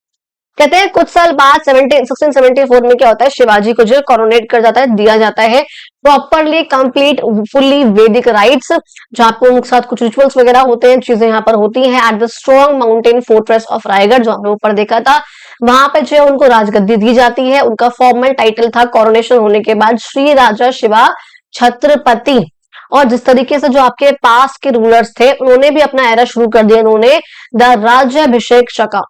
कहते हैं कुछ साल बाद 1674 में क्या होता है, शिवाजी को जो कॉरोनेट कर जाता है, दिया जाता है प्रॉपरली कंप्लीट फुल्ली वैदिक राइट्स, जहां पे उनके साथ कुछ रिचुअल्स वगैरह होते हैं, चीजें यहाँ पर होती हैं, at the strong mountain fortress of Raigarh, जो हमने ऊपर देखा था, वहां पे जो है उनको राजगद्दी दी जाती है। उनका फॉर्मल टाइटल था कॉरोनेशन होने के बाद श्री राजा शिवा छत्रपति, और जिस तरीके से जो आपके पास के रूलर्स थे उन्होंने भी अपना एरा शुरू कर दिया, इन्होंने द राज्याभिषेक शका,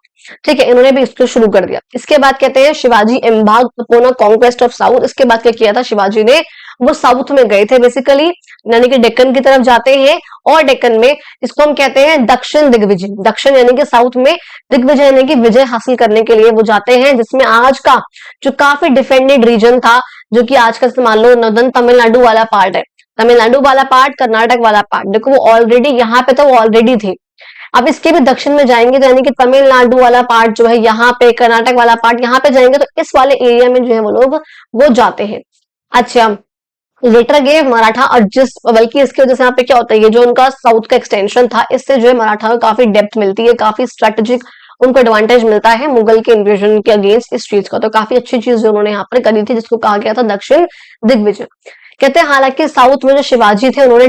ठीक है, इन्होंने भी इसको शुरू कर दिया। इसके बाद कहते हैं Shivaji embarked upon a conquest of south. इसके बाद क्या किया था शिवाजी ने, वो साउथ में गए थे बेसिकली, यानी कि डेक्कन की तरफ जाते हैं, और डेक्कन में इसको हम कहते हैं दक्षिण दिग्विजय, दक्षिण यानी कि साउथ में, दिग्विजय यानी कि विजय हासिल करने के लिए वो जाते हैं, जिसमें आज का जो काफी डिफेंडेड रीजन था, जो कि आज का मान लो नदन तमिलनाडु वाला पार्ट है, तमिलनाडु वाला पार्ट, कर्नाटक वाला पार्ट, देखो वो ऑलरेडी यहाँ पे तो वो ऑलरेडी थे। अब इसके भी दक्षिण में जाएंगे तो यानी कि तमिलनाडु वाला पार्ट जो है यहाँ पे, कर्नाटक वाला पार्ट यहाँ पे जाएंगे, तो इस वाले एरिया में जो है वो लोग वो जाते हैं। अच्छा, लेटर गेव मराठा, और जिस बल्कि इसकी वजह से यहाँ पे क्या होता है, ये जो उनका साउथ का एक्सटेंशन था, इससे जो है मराठा को काफी डेप्थ मिलती है, काफी स्ट्रेटेजिक उनको एडवांटेज मिलता है मुगल के इन्वेजन के अगेंस्ट इस चीज का, तो काफी अच्छी चीज जो उन्होंने यहाँ पर करी थी, जिसको कहा गया था दक्षिण दिग्विजय। कहते हैं हालांकि साउथ में जो शिवाजी थे उन्होंने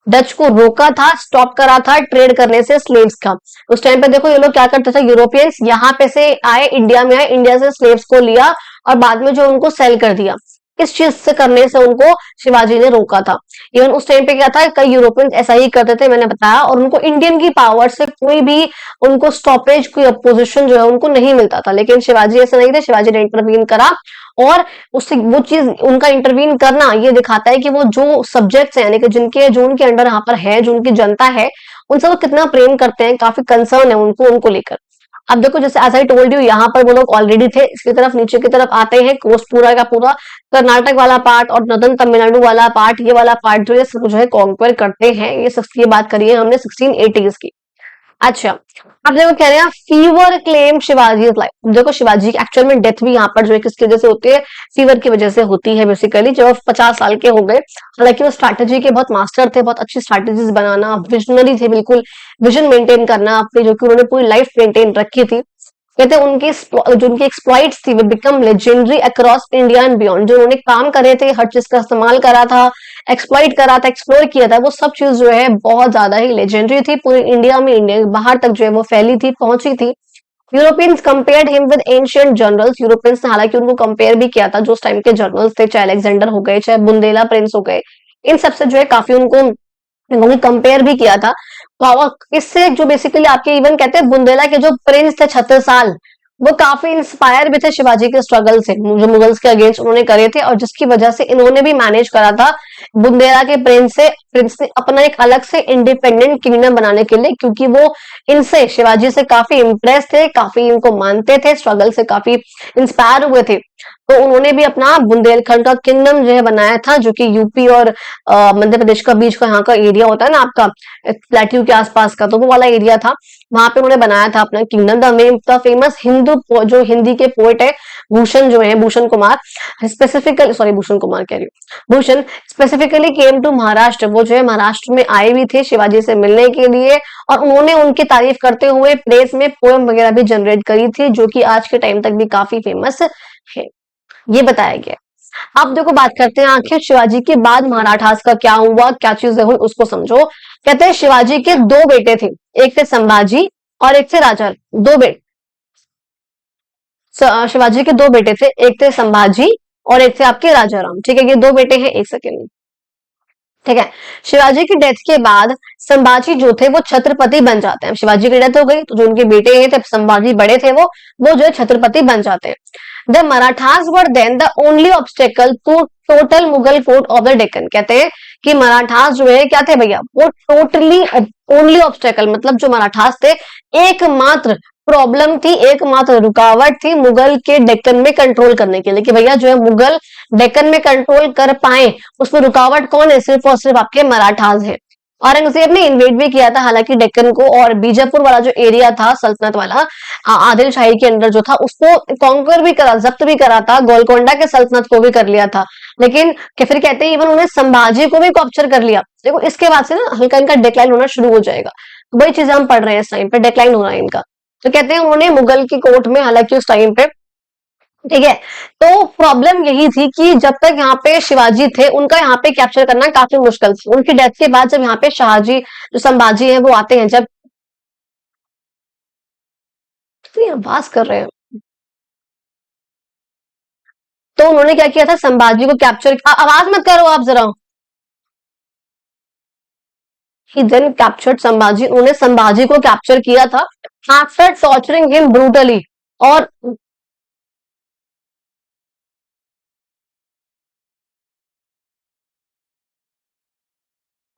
डच को रोका था, स्टॉप करा था ट्रेड करने से स्लेव्स का। उस टाइम पे देखो ये लोग क्या करते थे, यूरोपियंस यहाँ पे से आए, इंडिया में आए, इंडिया से स्लेव्स को लिया और बाद में जो उनको सेल कर दिया, इस चीज से करने से उनको शिवाजी ने रोका था। इवन उस टाइम पे क्या था, कई यूरोपियंस ऐसा ही करते थे, मैंने बताया, और उनको इंडियन की पावर से कोई भी उनको स्टॉपेज, कोई अपोजिशन जो है उनको नहीं मिलता था, लेकिन शिवाजी ऐसा नहीं थे, शिवाजी ने इंटरवीन करा, और उससे वो चीज उनका इंटरवीन करना ये दिखाता है कि वो जो सब्जेक्ट्स हैं, यानी कि जो उनके अंडर यहाँ पर है, जो उनकी जनता है, उनसे वो कितना प्रेम करते हैं, काफी कंसर्न है उनको लेकर। अब देखो जैसे एज आई टोल्ड यू, यहाँ पर वो लोग ऑलरेडी थे, इसकी तरफ नीचे की तरफ आते हैं, कोस्ट पूरा का पूरा कर्नाटक वाला पार्ट और नदन तमिलनाडु वाला पार्ट, ये वाला पार्ट जो है कॉन्क्वेर करते हैं। ये बात करी है हमने 1680s की। अच्छा, अब देखो कह रहे हैं फीवर क्लेम शिवाजी लाइफ। देखो शिवाजी की एक्चुअल में डेथ भी यहाँ पर जो है किसकी वजह से होती है, फीवर की वजह से होती है बेसिकली, जब 50 साल के हो गए। हालांकि वो स्ट्रैटेजी के बहुत मास्टर थे, बहुत अच्छी स्ट्रैटेजीज बनाना, विजनरी थे बिल्कुल, विजन मेंटेन करना अपनी, जो कि उन्होंने पूरी लाइफ मेंटेन रखी थी। कहते हैं उनकी जो उनकी एक्सप्लॉइट्स थी वो become legendary across India and beyond. जो उन्होंने काम करे थे, हर चीज का इस्तेमाल करा था, एक्सप्लॉइट करा था, एक्सप्लोर किया था, वो सब चीज जो है बहुत ज्यादा ही लेजेंडरी थी, पूरे इंडिया में, इंडिया के बाहर तक जो है वो फैली थी, पहुंची थी। Europeans compared him with ancient generals. Europeans ने हालांकि उनको कंपेयर भी किया था, जो उस टाइम के जनरल्स थे, चाहे अलेक्जेंडर हो गए, चाहे बुंदेला प्रिंस हो गए, इन सबसे जो है काफी उन्होंने कंपेयर भी किया था। इससे जो बेसिकली आपके इवन कहते हैं बुंदेला के जो प्रिंस थे छत्रसाल, वो काफी इंस्पायर भी थे शिवाजी के स्ट्रगल से, जो मुगल्स के अगेंस्ट उन्होंने करे थे, और जिसकी वजह से इन्होंने भी मैनेज करा था बुंदेला के प्रिंस ने अपना एक अलग से इंडिपेंडेंट किंगडम बनाने के लिए, क्योंकि वो इनसे शिवाजी से काफी इंप्रेस थे, काफी इनको मानते थे, स्ट्रगल से काफी इंस्पायर हुए थे। तो उन्होंने भी अपना बुंदेलखंड का किंगडम जो है बनाया था, जो कि यूपी और मध्य प्रदेश का बीच का यहाँ का एरिया होता है ना आपका, प्लेट्यू के आसपास का, तो वो वाला एरिया था, वहां पे उन्होंने बनाया था अपना किंगडम। द फेमस जो हिंदी के पोएट है भूषण, जो है भूषण कुमार, स्पेसिफिकली सॉरी भूषण कुमार कह रही हूँ, Bhushan specifically came to Maharashtra. वो जो है महाराष्ट्र में आए भी थे शिवाजी से मिलने के लिए, और उन्होंने उनकी तारीफ करते हुए प्रेस में पोएम वगैरह भी जनरेट करी थी, जो कि आज के टाइम तक भी काफी फेमस है, ये बताया गया। अब देखो बात करते हैं आखिर शिवाजी के बाद मराठास का क्या हुआ, क्या चीजें हुई उसको समझो। कहते हैं शिवाजी के दो बेटे थे, एक थे संभाजी और एक थे राजा, दो बेटे। शिवाजी के दो बेटे थे, एक थे संभाजी और एक थे आपके राजा राम, ठीक है, ये दो बेटे हैं, एक सेकेंड, ठीक है। शिवाजी की डेथ के बाद संभाजी जो थे वो छत्रपति बन जाते हैं। शिवाजी की डेथ हो गई तो जो उनके बेटे हैं थे संभाजी बड़े थे, वो जो है छत्रपति बन जाते हैं। The Marathas were then the only obstacle to total Mughal fort of the Deccan. कहते हैं कि मराठास जो है क्या थे भैया, वो टोटली ओनली ऑब्स्टेकल, मतलब जो मराठास थे एकमात्र प्रॉब्लम थी, एकमात्र रुकावट थी मुगल के डेक्कन में कंट्रोल करने के लिए, कि भैया जो है मुगल डेक्कन में कंट्रोल कर पाए, उसमें रुकावट कौन है, सिर्फ और सिर्फ आपके मराठास है। औरंगजेब ने इन्वेड भी किया था हालांकि डेक्कन को, और बीजापुर वाला जो एरिया था सल्तनत वाला, आदिल शाही के अंदर जो था, उसको कॉन्कर भी करा, जब्त भी करा था, गोलकोंडा के सल्तनत को भी कर लिया था, लेकिन फिर कहते हैं इवन उन्हें संभाजी को भी कॉप्चर कर लिया। देखो इसके बाद से ना हल्का इनका डिक्लाइन होना शुरू हो जाएगा, तो वही चीजें हम पढ़ रहे हैं इस टाइम पे, डिक्लाइन हो रहा है इनका। तो कहते हैं उन्होंने मुगल की कोर्ट में, हालांकि उस टाइम पे, ठीक है, तो प्रॉब्लम यही थी कि जब तक यहाँ पे शिवाजी थे उनका यहाँ पे कैप्चर करना काफी मुश्किल थी। उनकी डेथ के बाद जब यहाँ पे शाहजी जो संभाजी है वो आते हैं, जब बात कर रहे हैं, तो उन्होंने क्या किया था, संभाजी को कैप्चर, आवाज मत करो आप जरा, ही देन कैप्चर्ड संभाजी, उन्होंने संभाजी को कैप्चर किया था आफ्टर टॉर्चरिंग हिम ब्रूटली। और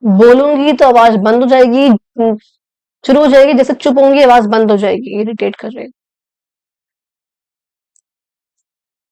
बोलूंगी तो आवाज बंद हो जाएगी, शुरू हो जाएगी, जैसे चुप होंगी आवाज बंद हो जाएगी, इरिटेट कर रहे हैं।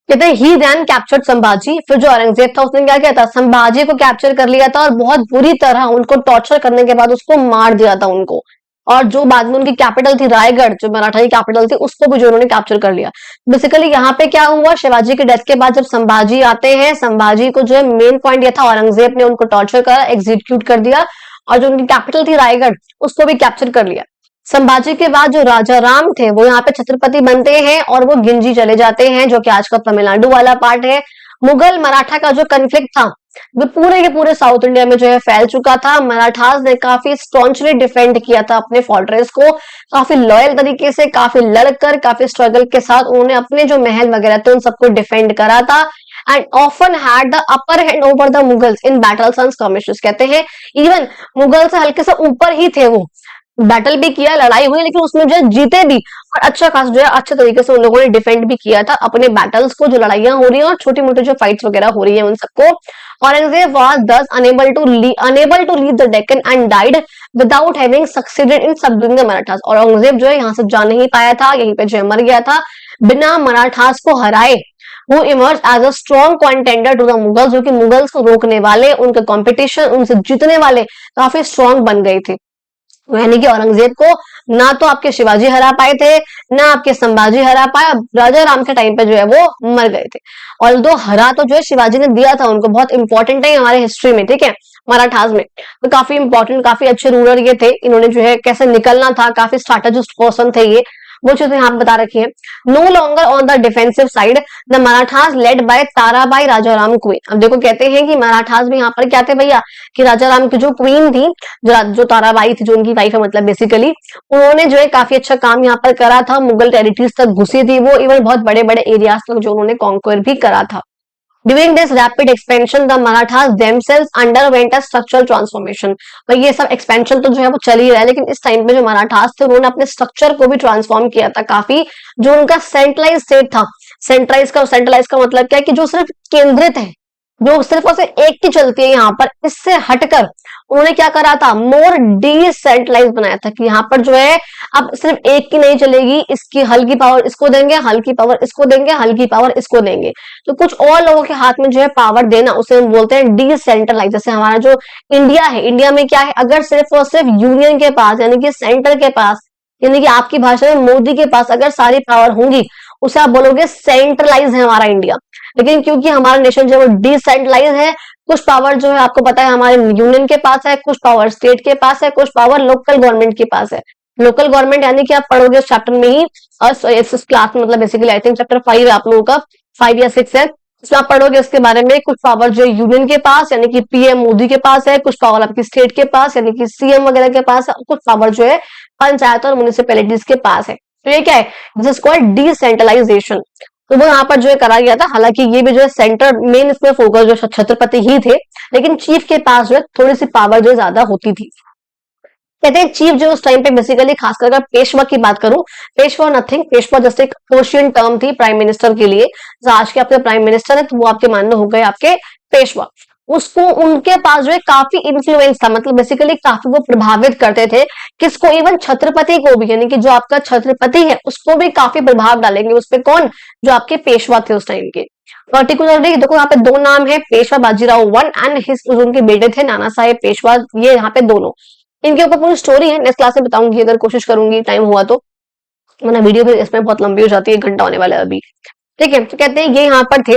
कहते हैं ही देन कैप्चर्ड संभाजी, फिर जो औरंगजेब था उसने क्या किया था, संभाजी को कैप्चर कर लिया था और बहुत बुरी तरह उनको टॉर्चर करने के बाद उसको मार दिया था उनको। और जो बाद में उनकी कैपिटल थी रायगढ़, जो मराठा की कैपिटल थी, उसको भी जो उन्होंने कैप्चर कर लिया। बेसिकली यहाँ पे क्या हुआ, शिवाजी के डेथ के बाद जब संभाजी आते हैं, संभाजी को जो है मेन पॉइंट ये था, औरंगजेब ने उनको टॉर्चर करा, एग्जीक्यूट कर दिया, और जो उनकी कैपिटल थी रायगढ़ उसको भी कैप्चर कर लिया। संभाजी के बाद जो राजा राम थे वो यहाँ पे छत्रपति बनते हैं और वो गिंजी चले जाते हैं, जो कि आज का तमिलनाडु वाला पार्ट है। मुगल मराठा का जो कन्फ्लिक्ट था वो पूरे के पूरे साउथ इंडिया में जो है फैल चुका था। मराठास ने काफी स्टॉन्चली डिफेंड किया था अपने फोर्ट्रेस को, काफी लॉयल तरीके से, काफी लड़कर, काफी स्ट्रगल के साथ उन्होंने अपने जो महल वगैरह थे उन सबको डिफेंड करा था, and often had the upper hand over the Mughals in battles and skirmishes। कहते हैं इवन मुगल से हल्के से ऊपर ही थे वो, बैटल भी किया, लड़ाई हुई, लेकिन उसमें जो है जीते भी, और अच्छा खास जो है अच्छे तरीके से उन लोगों ने डिफेंड भी किया था अपने बैटल्स को, जो लड़ाइयां हो रही हैं और छोटी मोटी जो फाइट्स वगैरह हो रही है उन सबको। Aurangzeb was thus unable to leave the Deccan and died without having succeeded in subduing the Marathas. Aurangzeb जो है यहाँ से जा नहीं पाया था, यहीं पे जो है मर गया था बिना मराठास को हराए। वो emerge as a strong contender to the Mughals, जो कि मुगल्स को रोकने वाले, उनके कॉम्पिटिशन, उनसे जीतने वाले काफी स्ट्रॉन्ग बन गए थे। यानी कि औरंगजेब को ना तो आपके शिवाजी हरा पाए थे, ना आपके संभाजी हरा पाए, राजा राम के टाइम पे जो है वो मर गए थे। और दो हरा तो जो है शिवाजी ने दिया था उनको, बहुत इंपॉर्टेंट है हमारे हिस्ट्री में, ठीक है, मराठास में तो काफी इंपॉर्टेंट, काफी अच्छे रूलर ये थे, इन्होंने जो है कैसे निकलना था, काफी स्ट्रैटेजिस्ट पर्सन थे ये, वो चीजें यहाँ पे बता रखी है। No longer on the defensive side, the Marathas led by Tarabai Rajaram queen. अब देखो कहते हैं कि मराठास भी यहाँ पर क्या थे भैया, कि राजाराम की जो क्वीन थी, जो ताराबाई थी, जो उनकी वाइफ है मतलब बेसिकली, उन्होंने जो है काफी अच्छा काम यहाँ पर करा था, मुगल टेरिटरीज तक घुसी थी वो, इवन बहुत बड़े बड़े एरियाज तक जो उन्होंने कॉन्क्वर भी करा था। During this rapid expansion, the Marathas themselves underwent a structural transformation। और ये सब एक्सपेंशन तो जो है वो चल ही रहा है, लेकिन इस टाइम पे जो मराठास थे उन्होंने अपने स्ट्रक्चर को भी ट्रांसफॉर्म किया था काफी। जो उनका सेंट्रलाइज स्टेट था, सेंट्रलाइज का मतलब क्या है, कि जो सिर्फ केंद्रित है, जो सिर्फ और सिर्फ एक की चलती है यहाँ पर, इससे हटकर उन्होंने क्या करा था, मोर डिसेंट्रलाइज बनाया था, कि यहाँ पर जो है अब सिर्फ एक की नहीं चलेगी, इसकी हल्की पावर इसको देंगे, हल्की पावर इसको देंगे, हल्की पावर इसको देंगे, तो कुछ और लोगों के हाथ में जो है पावर देना, उसे हम बोलते हैं डिसेंट्रलाइज। जैसे हमारा जो इंडिया है, इंडिया में क्या है, अगर सिर्फ और सिर्फ यूनियन के पास, यानी कि सेंटर के पास, यानी कि आपकी भाषा में मोदी के पास अगर सारी पावर होंगी, उसे आप बोलोगे सेंट्रलाइज है हमारा इंडिया। लेकिन क्योंकि हमारा नेशन जो है वो डिसेंट्रलाइज है, कुछ पावर जो है आपको पता है हमारे यूनियन के पास है, कुछ पावर स्टेट के पास है, कुछ पावर लोकल गवर्नमेंट के पास है। लोकल गवर्नमेंट यानी कि आप पढ़ोगे उस चैप्टर में ही, और इस क्लास में मतलब बेसिकली आई थिंक चैप्टर 5 है आप लोगों का, 5 या 6 है, इसमें आप पढ़ोगे उसके बारे में। कुछ पावर जो यूनियन के पास यानी कि पीएम मोदी के पास है, कुछ पावर आपकी स्टेट के पास यानी कि सीएम वगैरह के पास है, कुछ पावर जो है पंचायत और म्यूनिसिपैलिटीज के पास है। तो ये क्या है, दिस इज कॉल्ड डिसेंट्रलाइजेशन। तो वो यहाँ पर जो है करा गया था। हालांकि ये भी जो है सेंटर मेन इसमें फोकस जो छत्रपति ही थे, लेकिन चीफ के पास जो है थोड़ी सी पावर जो ज्यादा होती थी। कहते हैं चीफ जो उस टाइम पे बेसिकली खासकर अगर पेशवा की बात करूं, पेशवा नथिंग, पेशवा जस्ट एक पर्शियन टर्म थी प्राइम मिनिस्टर के लिए। जो आज के आपके प्राइम मिनिस्टर है तो वो आपके मान लो हो गए आपके पेशवा। उसको उनके पास जो है काफी इन्फ्लुएंस था, मतलब बेसिकली काफी वो प्रभावित करते थे किसको, इवन छत्रपति को भी, यानी कि जो आपका छत्रपति है उसको भी काफी प्रभाव डालेंगे उस पर। कौन, जो आपके पेशवा थे उस टाइम के। पर्टिकुलरली देखो यहाँ पे दो नाम है, Peshwa Bajirao one and his, उनके बेटे थे नाना साहेब पेशवा, ये यहाँ पे दोनों, इनके ऊपर पूरी स्टोरी है, नेक्स्ट क्लास में बताऊंगी अगर कोशिश करूंगी टाइम हुआ तो, वरना वीडियो फिर इसमें बहुत लंबी हो जाती है, 1 घंटा होने वाला है अभी। ठीक है, तो कहते हैं ये यहाँ पर थे,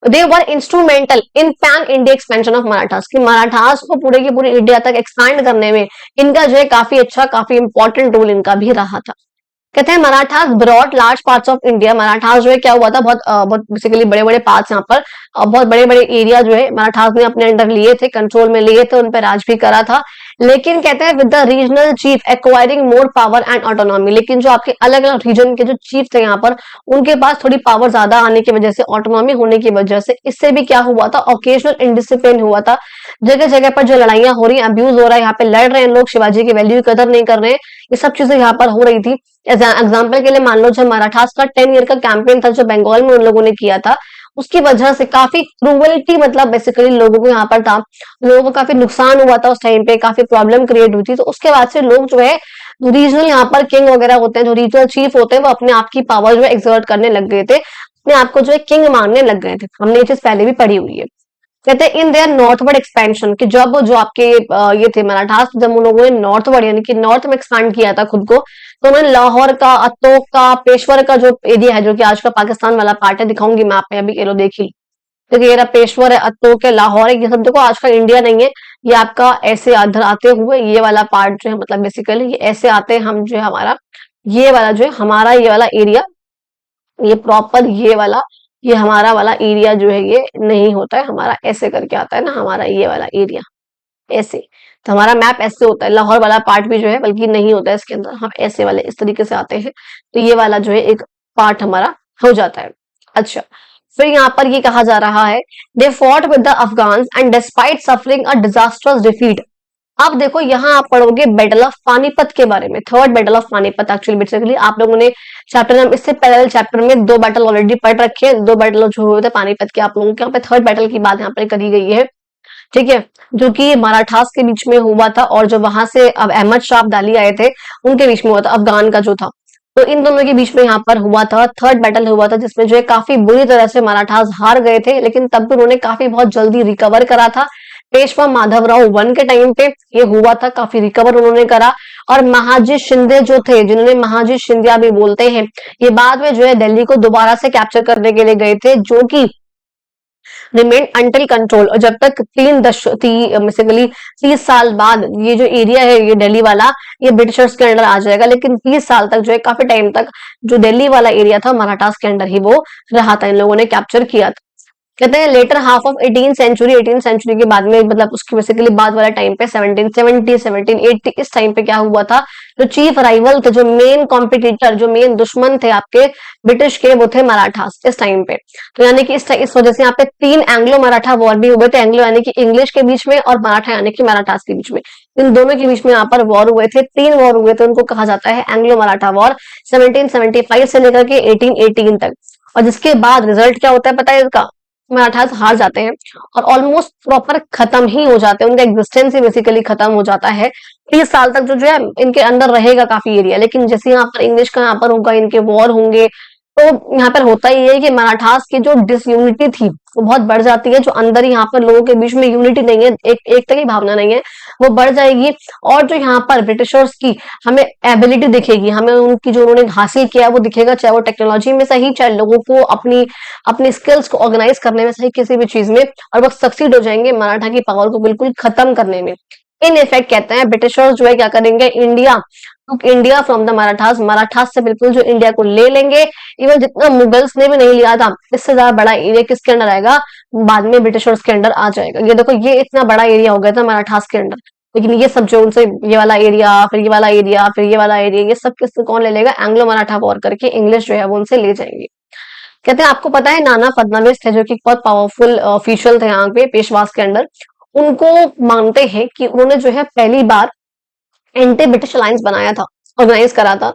they were instrumental in pan India expansion of Marathas, कि मराठास को पूरे की पूरी इंडिया तक एक्सपैंड करने में इनका जो है काफी अच्छा, काफी इंपॉर्टेंट रोल इनका भी रहा था। कहते हैं Marathas broad large parts of India. Marathas जो है क्या हुआ था, बहुत बेसिकली बड़े बड़े पार्ट्स यहाँ पर, बहुत बड़े बड़े एरिया जो है मराठास ने अपने अंडर लिए थे, कंट्रोल में लिए थे, उन पर राज भी करा था। लेकिन कहते हैं with the regional chief acquiring more power and autonomy, लेकिन जो आपके अलग अलग रीजन के जो चीफ थे यहाँ पर, उनके पास थोड़ी पावर ज्यादा आने की वजह से, ऑटोनॉमी होने की वजह से, इससे भी क्या हुआ था, ओकेजनल इंडिसिप्लिन हुआ था। जगह जगह पर जो लड़ाइयां हो रही, अब्यूज हो रहा है, यहाँ पे लड़ रहे हैं लोग, शिवाजी की वैल्यू की कदर नहीं कर रहे हैं, ये सब चीजें यहाँ पर हो रही थी। एग्जाम्पल के लिए मान लो, जब मराठास का 10 ईयर का कैंपेन था जो बंगाल में उन लोगों ने किया था, उसकी वजह से काफी क्रूवलिटी, मतलब बेसिकली लोगों को यहाँ पर था, लोगों को काफी नुकसान हुआ था उस टाइम पे, काफी प्रॉब्लम क्रिएट हुई थी। तो उसके बाद से लोग जो है रीजनल यहाँ पर किंग वगैरह होते हैं, जो रीजनल चीफ होते हैं, वो अपने आप की पावर जो है एक्सर्ट करने लग गए थे, अपने आप को जो है किंग मानने लग गए थे। हमने ये चीज पहले भी पढ़ी हुई है। कहते हैं इन देयर नॉर्थवर्ड एक्सपेंशन, कि जब जो आपके ये थे मराठास, जब उन लोगों ने नॉर्थवर्ड यानी कि नॉर्थ में एक्सपैंड किया था खुद को, तो उन्होंने लाहौर का, अतोक का, पेशवर का जो एरिया है, जो कि आज का पाकिस्तान वाला पार्ट है, दिखाऊंगी मैप में अभी, ये लो देखिए। देखिए ये रहा पेशवर है, अतोक है, लाहौर है, ये सब देखो आज का इंडिया नहीं है। ये आपका ऐसे आधर आते हुए ये वाला पार्ट जो है, मतलब बेसिकली ये ऐसे आते हैं हम, जो है हमारा ये वाला जो है हमारा ये वाला एरिया, ये प्रॉपर ये वाला, ये हमारा वाला एरिया जो है ये नहीं होता है हमारा, ऐसे करके आता है ना हमारा ये वाला एरिया, ऐसे। तो हमारा मैप ऐसे होता है, लाहौर वाला पार्ट भी जो है बल्कि नहीं होता है इसके अंदर, हम ऐसे वाले इस तरीके से आते हैं। तो ये वाला जो है एक पार्ट हमारा हो जाता है। अच्छा, फिर यहाँ पर ये कहा जा रहा है, they fought with the Afghans and despite suffering a disasters defeat. अब देखो यहाँ आप पढ़ोगे बैटल ऑफ पानीपत के बारे में, third battle of Panipat. Actually basically आप लोगों ने चैप्टर में, इससे पहले चैप्टर में 2 बैटल ऑलरेडी पढ़ रखे हैं, 2 बैटल जो हुए थे पानीपत के, आप लोगों के यहाँ पे थर्ड बैटल की बात यहाँ पर करी गई है, ठीक है, जो कि मराठास के बीच में हुआ था, और जो वहां से अब अहमद शाह अब्दाली आए थे उनके बीच में हुआ था, अफगान का जो था। तो इन दोनों के बीच में यहाँ पर हुआ था, थर्ड बैटल हुआ था, जिसमें जो है काफी बुरी तरह से मराठास हार गए थे, लेकिन तब भी उन्होंने काफी बहुत जल्दी रिकवर करा था। पेशवा माधवराव वन के टाइम पे ये हुआ था, काफी रिकवर उन्होंने करा। और महाजी शिंदे जो थे, जिन्होंने महाजी शिंदिया भी बोलते हैं, ये बाद में जो है दिल्ली को दोबारा से कैप्चर करने के लिए गए थे, जो कि रिमेन अंटिल कंट्रोल, और जब तक बेसिकली 30 साल बाद ये जो एरिया है ये दिल्ली वाला, ये ब्रिटिशर्स के अंडर आ जाएगा, लेकिन 30 साल तक जो है काफी टाइम तक जो दिल्ली वाला एरिया था मराठास के अंडर ही वो रहा था, इन लोगों ने कैप्चर किया था। कहते हैं later half of 18th century, 18th century के बाद में, मतलब उसकी बेसिकली बाद वाला टाइम पे 1770 1780 इस टाइम पे क्या हुआ था, जो चीफ राइवल थे, जो मेन कॉम्पिटिटर, जो मेन दुश्मन थे आपके ब्रिटिश के, वो थे मराठास इस टाइम पे। तो यानी कि इस वजह से यहाँ पे 3 एंग्लो मराठा वॉर भी हुए थे, एंग्लो यानी कि इंग्लिश के बीच में, और मराठा यानी कि मराठास के बीच में, इन दोनों के बीच में यहाँ पर वॉर हुए थे, 3 वॉर हुए थे, उनको कहा जाता है एंग्लो मराठा वॉर, 1775 से लेकर के 1818 तक। और जिसके बाद रिजल्ट क्या होता है पता है इसका, मराठास हार जाते हैं और ऑलमोस्ट प्रॉपर खत्म ही हो जाते हैं, उनका एग्जिस्टेंस ही बेसिकली खत्म हो जाता है। 30 साल तक जो है इनके अंदर रहेगा काफी एरिया, लेकिन जैसे यहाँ पर इंग्लिश का यहाँ पर होगा, इनके वॉर होंगे, तो यहाँ पर होता ही है कि मराठास की जो डिसयूनिटी थी वो बहुत बढ़ जाती है, जो अंदर ही यहाँ पर लोगों के बीच में यूनिटी नहीं है, एक एकता की भावना नहीं है, वो बढ़ जाएगी। और जो यहाँ पर ब्रिटिशर्स की हमें एबिलिटी दिखेगी, हमें उनकी जो उन्होंने हासिल किया है वो दिखेगा, चाहे वो टेक्नोलॉजी में सही, चाहे लोगों को अपनी अपनी स्किल्स को ऑर्गेनाइज करने में सही, किसी भी चीज में, और वो सक्सीड हो जाएंगे मराठा की पावर को बिल्कुल खत्म करने में। इन इफेक्ट कहते हैं ब्रिटिशर्स जो है क्या करेंगे, India from the Marathas, Marathas से बिल्कुल जो इंडिया को ले लेंगे। इवन जितना मुगल्स ने भी नहीं लिया था, इससे ज्यादा बड़ा एरिया किसके अंडर आएगा, बाद में ब्रिटिशर्स के अंडर आ जाएगा। ये देखो ये इतना बड़ा एरिया हो गया था मराठास के अंडर, लेकिन ये सब जो उनसे, ये वाला एरिया, फिर ये वाला एरिया, फिर ये वाला एरिया, ये सब किससे कौन ले लेगा, एंग्लो मराठा वॉर करके इंग्लिश जो है वो उनसे ले जाएंगे। कहते हैं आपको पता है नाना फडणवीस थे, जो कि बहुत पावरफुल ऑफिशियल थे यहाँ पे पेशवास के अंडर, उनको मानते हैं कि उन्होंने जो है पहली बार एंटी ब्रिटिश अलायंस बनाया था, ऑर्गेनाइज करा था।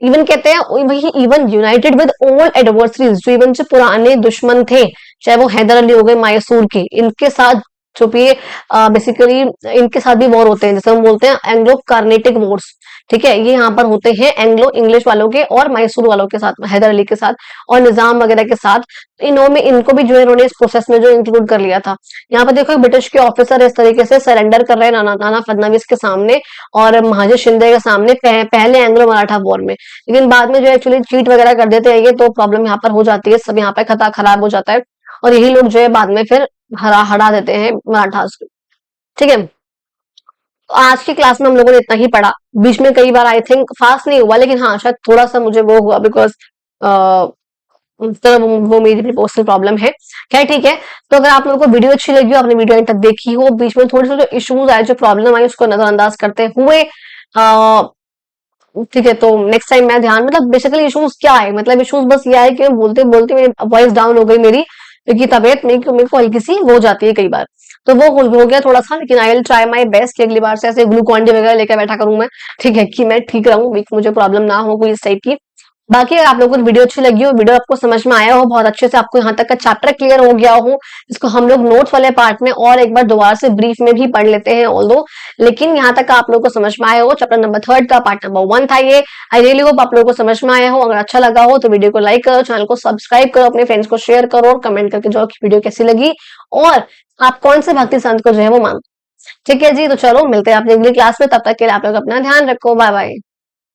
इवन कहते हैं वही even United with old adversaries, जो इवन जो पुराने दुश्मन थे, चाहे वो हैदर अली हो गए मैसूर के, इनके साथ जो भी बेसिकली इनके साथ भी वॉर होते हैं, जैसे हम बोलते हैं एंग्लो कार्नेटिक वॉर्स, ठीक है, ये यहाँ पर होते हैं एंग्लो इंग्लिश वालों के और मैसूर वालों के साथ, हैदर अली के साथ और निजाम वगैरह के साथ। इन्हों में इनको भी जो है इन्होंने इस प्रोसेस में जो इंक्लूड कर लिया था। यहाँ पर देखो ब्रिटिश के ऑफिसर इस तरीके से सरेंडर कर रहे हैं नाना फडणवीस के सामने और महाजी शिंदे के सामने पहले एंग्लो मराठा वॉर में, लेकिन बाद में जो एक्चुअली चीट वगैरह कर देते हैं ये, तो प्रॉब्लम यहाँ पर हो जाती है, सब यहाँ पे खता खराब हो जाता है, और यही लोग जो है बाद में फिर हरा हरा देते हैं मराठास को, ठीक है। तो आज की क्लास में हम लोगों ने इतना ही पढ़ा। बीच में कई बार आई थिंक फास्ट नहीं हुआ, लेकिन हाँ शायद थोड़ा सा मुझे वो हुआ बिकॉज तो वो मेरी भी पर्सनल प्रॉब्लम है। खैर ठीक है। तो अगर आप लोगों को वीडियो अच्छी लगी हो, आपने वीडियो एंड तक देखी हो, बीच में थोड़ी सी जो इश्यूज आए, जो प्रॉब्लम आई, उसको नजरअंदाज करते हुए ठीक है, तो नेक्स्ट टाइम मैं ध्यान, मतलब बेसिकली इश्यूज क्या है, मतलब इश्यूज बस ये है कि मैं बोलते बोलते मेरी वॉइस डाउन हो गई मेरी, क्योंकि तबीयत मेरे को हल्की सी हो जाती है कई बार, तो वो हो गया थोड़ा सा। लेकिन I will try my best कि अगली बार से ऐसे ग्लूकॉन डी वगैरह लेकर बैठा करूं मैं, ठीक है, कि मैं ठीक रहूं, मुझे प्रॉब्लम ना हो कोई इस टाइप की। बाकी अगर आप लोगों को वीडियो अच्छी लगी हो, वीडियो आपको समझ में आया हो बहुत अच्छे से, आपको यहाँ तक का चैप्टर क्लियर हो गया हो, इसको हम लोग नोट्स वाले पार्ट में और एक बार दोबारा से ब्रीफ में भी पढ़ लेते हैं ऑल्दो, लेकिन यहाँ तक आप लोगों को समझ में आया हो, चैप्टर नंबर 3 का पार्ट नंबर 1 था ये। आई रियली होप आप लोगों को समझ में आया हो। अगर अच्छा लगा हो तो वीडियो को लाइक करो, चैनल को सब्सक्राइब करो, अपने फ्रेंड्स को शेयर करो और कमेंट करके जो वीडियो कैसी लगी और आप कौन से भक्ति संत को जो है वो मानते। ठीक है जी, तो चलो मिलते हैं अपनी अगली क्लास में, तब तक के लिए आप लोग अपना ध्यान रखो। Bye bye.